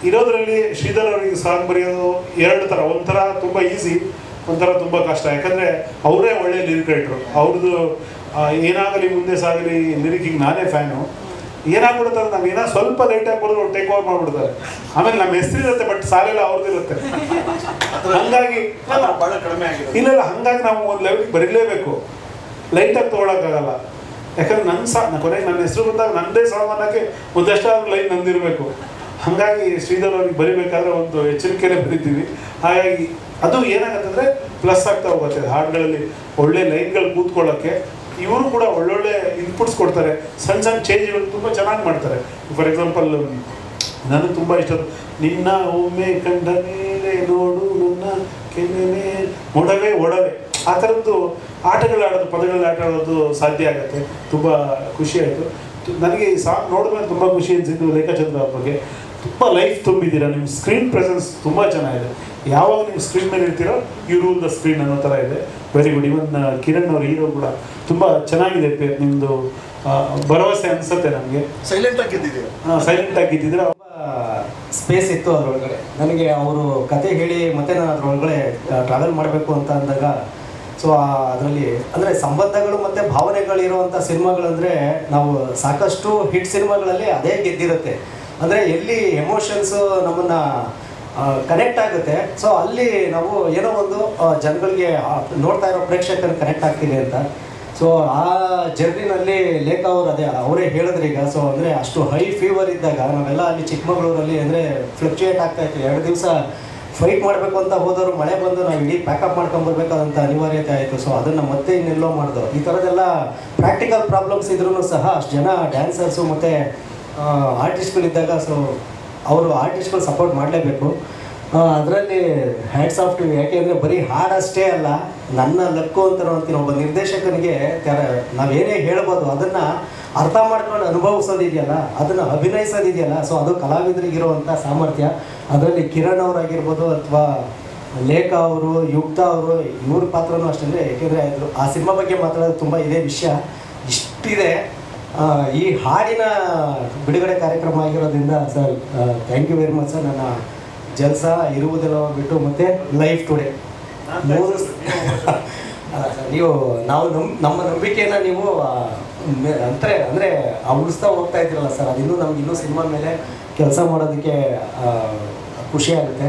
ಇರೋದ್ರಲ್ಲಿ ಶ್ರೀಧರ್ ಅವರಿಗೆ ಸಾಂಗ್ ಬರೆಯೋದು 2 ಥರ. ಒಂಥರ ತುಂಬ ಈಸಿ, ಒಂಥರ ತುಂಬ ಕಷ್ಟ. ಯಾಕಂದರೆ ಅವರೇ ಒಳ್ಳೆ ಲಿರಿಕ್ ರೈಟ್ರು. ಅವ್ರದ್ದು ಏನಾಗಲಿ ಮುಂದೆ ಸಾಗಲಿ ಲಿರಿಕಿಗೆ ನಾನೇ ಫ್ಯಾನು. ಏನಾಗ್ಬಿಡುತ್ತೆ, ನಾವು ಏನೋ ಸ್ವಲ್ಪ ಲೈಟಾಗಿ ಕೊಡೋದು ಟೇಕ್ ಓವರ್ ಮಾಡಿಬಿಡ್ತಾರೆ. ಆಮೇಲೆ ನಮ್ಮ ಹೆಸರಿರುತ್ತೆ, ಬಟ್ ಸಾಲೆಲ್ಲ ಅವ್ರದ್ದಿರುತ್ತೆ. ಹಂಗಾಗಿ ಭಾಳ ಕಡಿಮೆ ಆಗಿದೆ. ಇಲ್ಲ ಹಾಗಾಗಿ ನಾವು ಒಂದು ಲೆವೆಲ್ಗೆ ಬರೀಲೇಬೇಕು, ಲೈಟಾಗಿ ತೊಗೊಳಕ್ಕಾಗಲ್ಲ. ಯಾಕಂದ್ರೆ ಕೊನೆಗೆ ನನ್ನ ಹೆಸರು ಬಂದಾಗ ನನ್ನದೇ ಸಾಂಗ್ ಅನ್ನೋಕ್ಕೆ ಒಂದಷ್ಟಾದ್ರೂ ಲೈನ್ ನಂದಿರಬೇಕು. ಹಾಗಾಗಿ ಶ್ರೀಧರ್ ಅವ್ರಿಗೆ ಬರಿಬೇಕಾದ್ರೆ ಒಂದು ಎಚ್ಚರಿಕೆಯಲ್ಲೇ ಬರೀತೀವಿ. ಹಾಗಾಗಿ ಅದು ಏನಾಗತ್ತಂದರೆ ಪ್ಲಸ್ ಆಗ್ತಾ ಹೋಗುತ್ತೆ ಹಾಡುಗಳಲ್ಲಿ, ಒಳ್ಳೆ ಲೈನ್ಗಳು ಕೂತ್ಕೊಳ್ಳೋಕ್ಕೆ. ಇವರು ಕೂಡ ಒಳ್ಳೊಳ್ಳೆ ಇನ್ಪುಟ್ಸ್ ಕೊಡ್ತಾರೆ, ಸಣ್ಣ ಸಣ್ಣ ಚೇಂಜ್ಗಳು ತುಂಬ ಚೆನ್ನಾಗಿ ಮಾಡ್ತಾರೆ. ಫಾರ್ ಎಕ್ಸಾಂಪಲ್, ನನಗೆ ತುಂಬ ಇಷ್ಟ ನಿನ್ನ ಒಮ್ಮೆ ಕಂಡ ಮೇಲೆ ನೋಡು ನನ್ನ ಕೆನ್ನೆ ಮೊಡವೆ ಒಡವೆ, ಆ ಥರದ್ದು ಆಟಗಳಾಡೋದು, ಪದಗಳಲ್ಲಿ ಆಟ ಆಡೋದು ಸಾಧ್ಯ ಆಗುತ್ತೆ. ತುಂಬ ಖುಷಿ ಆಯಿತು ನನಗೆ. ಈ ಸಾಂಗ್ ನೋಡಿದ್ಮೇಲೆ ತುಂಬ ಖುಷಿ ಅನಿಸಿದ್ದು. ರೇಖಾಚಂದ್ರ ಅವ್ರ ಬಗ್ಗೆ ತುಂಬ ಲೈಫ್ ತುಂಬಿದ್ದೀರಾ. ನಿಮ್ಮ ಸ್ಕ್ರೀನ್ ಪ್ರೆಸೆನ್ಸ್ ತುಂಬ ಚೆನ್ನಾಗಿದೆ. ಯಾವಾಗ ನೀವು ಸ್ಕ್ರೀನ್ ಮೇಲೆ ಇರ್ತೀರೋ ಯು ರೂಲ್ ದ ಸ್ಕ್ರೀನ್ ಅನ್ನೋ ಥರ ಇದೆ. Very good. ಇವನ್ ಕಿರಣ್ ಅವ್ರ ಹೀರೋ ಕೂಡ ತುಂಬ ಚೆನ್ನಾಗಿದೆ. ನಿಮ್ಮದು ಭರವಸೆ ಅನಿಸುತ್ತೆ ನಮಗೆ. ಸೈಲೆಂಟ್ ಆಗಿದ್ದೀವಿ. ಸೈಲೆಂಟ್ ಆಗಿದ್ದಿದ್ರೆ ಸ್ಪೇಸ್ ಇತ್ತು ಅದರೊಳಗಡೆ. ನನಗೆ ಅವರು ಕತೆ ಹೇಳಿ ಮತ್ತೆ ನಾನು ಅದರೊಳಗಡೆ ಟ್ರಾವೆಲ್ ಮಾಡಬೇಕು ಅಂತ ಅಂದಾಗ, ಸೊ ಅದರಲ್ಲಿ ಅಂದರೆ ಸಂಬಂಧಗಳು ಮತ್ತು ಭಾವನೆಗಳಿರುವಂಥ ಸಿನಿಮಾಗಳಂದರೆ ನಾವು ಸಾಕಷ್ಟು ಹಿಟ್ ಸಿನಿಮಾಗಳಲ್ಲಿ ಅದೇ ಗೆದ್ದಿರುತ್ತೆ. ಅಂದರೆ ಎಲ್ಲಿ ಎಮೋಷನ್ಸು ನಮ್ಮನ್ನು ಕನೆಕ್ಟ್ ಆಗುತ್ತೆ, ಸೊ ಅಲ್ಲಿ ನಾವು ಏನೋ ಒಂದು ಜನಗಳಿಗೆ, ನೋಡ್ತಾ ಇರೋ ಪ್ರೇಕ್ಷಕರಿಗೆ ಕನೆಕ್ಟ್ ಆಗ್ತೀವಿ ಅಂತ. ಸೊ ಆ ಜರ್ನಿನಲ್ಲಿ ಲೇಖ ಅವರು ಅವರೇ ಹೇಳಿದ್ರು ಈಗ. ಸೊ ಅಂದರೆ ಅಷ್ಟು ಹೈ ಫೀವರ್ ಇದ್ದಾಗ ನಾವೆಲ್ಲ ಅಲ್ಲಿ ಚಿಕ್ಕಮಗಳೂರಲ್ಲಿ ಅಂದರೆ ಫ್ಲಕ್ಚುಯೇಟ್ ಆಗ್ತಾಯಿತ್ತು. 2 ದಿವಸ ಫೈಟ್ ಮಾಡಬೇಕು ಅಂತ ಹೋದವರು ಮಳೆ ಬಂದು ನಾವು ಇಡೀ ಪ್ಯಾಕಪ್ ಮಾಡ್ಕೊಂಬರ್ಬೇಕಾದಂಥ ಅನಿವಾರ್ಯತೆ ಆಯಿತು. ಸೊ ಅದನ್ನು ಮತ್ತೆ ಇನ್ನೆಲ್ಲೋ ಮಾಡಿದ್ರು. ಈ ಥರದ್ದೆಲ್ಲ ಪ್ರಾಕ್ಟಿಕಲ್ ಪ್ರಾಬ್ಲಮ್ಸ್ ಇದ್ರೂ ಸಹ ಅಷ್ಟು ಜನ ಡ್ಯಾನ್ಸರ್ಸು ಮತ್ತು ಆರ್ಟಿಸ್ಟ್ಗಳಿದ್ದಾಗ ಸೊ ಅವರು ಆರ್ಟಿಸ್ಟ್ಗಳು ಸಪೋರ್ಟ್ ಮಾಡಲೇಬೇಕು. ಅದರಲ್ಲಿ ಹ್ಯಾಟ್ಸ್ ಆಫ್ ಟು. ಯಾಕೆಂದರೆ ಬರೀ ಹಾಡಷ್ಟೇ ಅಲ್ಲ, ನನ್ನ ಲಕ್ಕು ಅಂತ ಅಂತೀನಿ. ಒಬ್ಬ ನಿರ್ದೇಶಕನಿಗೆ ನಾವೇನೇ ಹೇಳ್ಬೋದು ಅದನ್ನು ಅರ್ಥ ಮಾಡ್ಕೊಂಡು ಅನುಭವಿಸೋದಿದೆಯಲ್ಲ, ಅದನ್ನು ಅಭಿನಯಿಸೋದಿದೆಯಲ್ಲ, ಸೊ ಅದು ಕಲಾವಿದರಿಗಿರುವಂಥ ಸಾಮರ್ಥ್ಯ. ಅದರಲ್ಲಿ ಕಿರಣ್ ಅವರಾಗಿರ್ಬೋದು ಅಥವಾ ಲೇಖ ಅವರು, ಯುಕ್ತ ಅವರು, ಇವ್ರ ಪಾತ್ರನೂ ಅಷ್ಟೇ. ಏಕೆಂದರೆ ಆ ಸಿನಿಮಾ ಬಗ್ಗೆ ಮಾತಾಡೋದು ತುಂಬ ಇದೇ ವಿಷಯ ಇಷ್ಟಿದೆ. ಈ ಹಾಡಿನ ಬಿಡುಗಡೆ ಕಾರ್ಯಕ್ರಮ ಆಗಿರೋದ್ರಿಂದ sir thank you very much sir. ನನ್ನ ಜಲ್ಸ, ಇರುವುದೆಲ್ಲ ಬಿಟ್ಟು ಮತ್ತು ಲೈಫ್ ಟುಡೇ 3 ಸರ್ ನೀವು ನಮ್ಮ ನಂಬಿಕೆಯನ್ನು ನೀವು ಅಂದರೆ ಉಳಿಸ್ತಾ ಹೋಗ್ತಾ ಇದ್ದೀರಲ್ಲ ಸರ್, ಅದಿನ್ನೂ ನಮಗಿನ್ನೂ ಸಿನಿಮಾ ಮೇಲೆ ಕೆಲಸ ಮಾಡೋದಕ್ಕೆ ಖುಷಿ ಆಗುತ್ತೆ.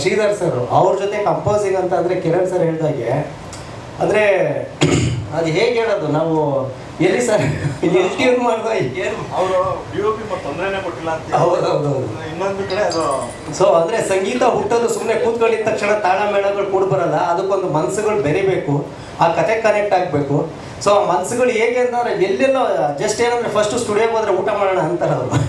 ಶ್ರೀಧರ್ ಸರ್ ಅವ್ರ ಜೊತೆ ಕಂಪೋಸಿಂಗ್ ಅಂತ ಅಂದರೆ ಕಿರಣ್ ಸರ್ ಹೇಳಿದಾಗೆ ಅಂದರೆ ಅದು ಹೇಗೆ ಹೇಳೋದು, ನಾವು ಎಲ್ಲಿ ಸರ್ ಟ್ಯೂನ್ ಮಾಡ್ದ ಏನು ಅವರು DOP ತೊಂದರೆನೇ ಕೊಟ್ಟಿಲ್ಲ ಅಂತ. ಹೌದೌದು. ಇನ್ನೊಂದು ಕಡೆ ಅದು ಸೊ ಅಂದರೆ ಸಂಗೀತ ಹುಟ್ಟೋದು ಸುಮ್ಮನೆ ಕೂತ್ಕೊಂಡಿದ್ದ ತಕ್ಷಣ ತಾಳ ಮೇಳಗಳು ಕೂಡ ಬರಲ್ಲ. ಅದಕ್ಕೊಂದು ಮನಸ್ಸುಗಳು ಬೆರಿಬೇಕು, ಆ ಕತೆ ಕನೆಕ್ಟ್ ಆಗಬೇಕು. ಸೊ ಆ ಮನಸ್ಸುಗಳು ಹೇಗೆ ಅಂತಂದರೆ ಎಲ್ಲೆಲ್ಲೋ ಜಸ್ಟ್ ಏನಂದರೆ ಫಸ್ಟು ಸ್ಟುಡಿಯೋಗೆ ಹೋದರೆ ಊಟ ಮಾಡೋಣ ಅಂತಾರೆ ಅವರು,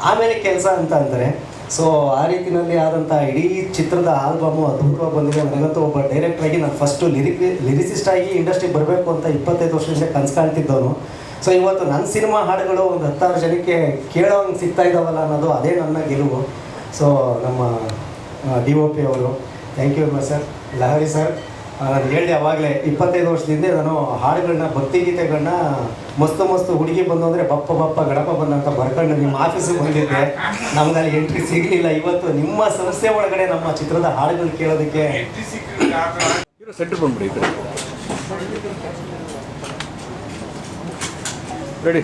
ಆಮೇಲೆ ಕೆಲಸ ಅಂತ ಅಂತಾರೆ. ಸೊ ಆ ರೀತಿಯಲ್ಲಿ ಆದಂಥ ಇಡೀ ಚಿತ್ರದ ಆಲ್ಬಮು ಅದ್ಭುತವಾಗಿ ಬಂದಿದೆ. ನನಗಂತೂ ಒಬ್ಬ ಡೈರೆಕ್ಟ್ರಾಗಿ ನಾನು ಫಸ್ಟು ಲಿರಿಸಿಸ್ಟ್ ಆಗಿ ಇಂಡಸ್ಟ್ರಿಗೆ ಬರಬೇಕು ಅಂತ 25 ವರ್ಷದಿಂದ ಕನಸು ಕಾಣ್ತಿದ್ದವನು. ಸೊ ಇವತ್ತು ನನ್ನ ಸಿನಿಮಾ ಹಾಡುಗಳು ಒಂದು 10,000 ಜನಕ್ಕೆ ಕೇಳೋಂಗೆ ಸಿಗ್ತಾ ಇದ್ದಾವಲ್ಲ ಅನ್ನೋದು ಅದೇ ನನ್ನ ಗೆಲುವು. ಸೊ ನಮ್ಮ DOP ಅವರು thank you very sir. Lahari sir, ನಾನು ಹೇಳಿದೆ ಅವಾಗಲೇ 25 ವರ್ಷದಿಂದ ನಾನು ಹಾಡುಗಳನ್ನ, ಭಕ್ತಿಗೀತೆಗಳನ್ನ ಮಸ್ತು ಹುಡುಗಿ ಬಂದು ಅಂದರೆ ಬಪ್ಪ ಗಣಪ ಬಂದಂತ ಬರ್ಕೊಂಡು ನಿಮ್ಮ ಆಫೀಸಿಗೆ ಬಂದಿದ್ದೆ. ನಮ್ಗೆ ಅಲ್ಲಿ ಎಂಟ್ರಿ ಸಿಗಲಿಲ್ಲ. ಇವತ್ತು ನಿಮ್ಮ ಸಂಸ್ಥೆ ಒಳಗಡೆ ನಮ್ಮ ಚಿತ್ರದ ಹಾಡುಗಳು ಕೇಳೋದಕ್ಕೆ ಸೆಂಟರ್ ಬಂದ್ಬಿಡಿ ಈ ಕಡೆ ರೆಡಿ.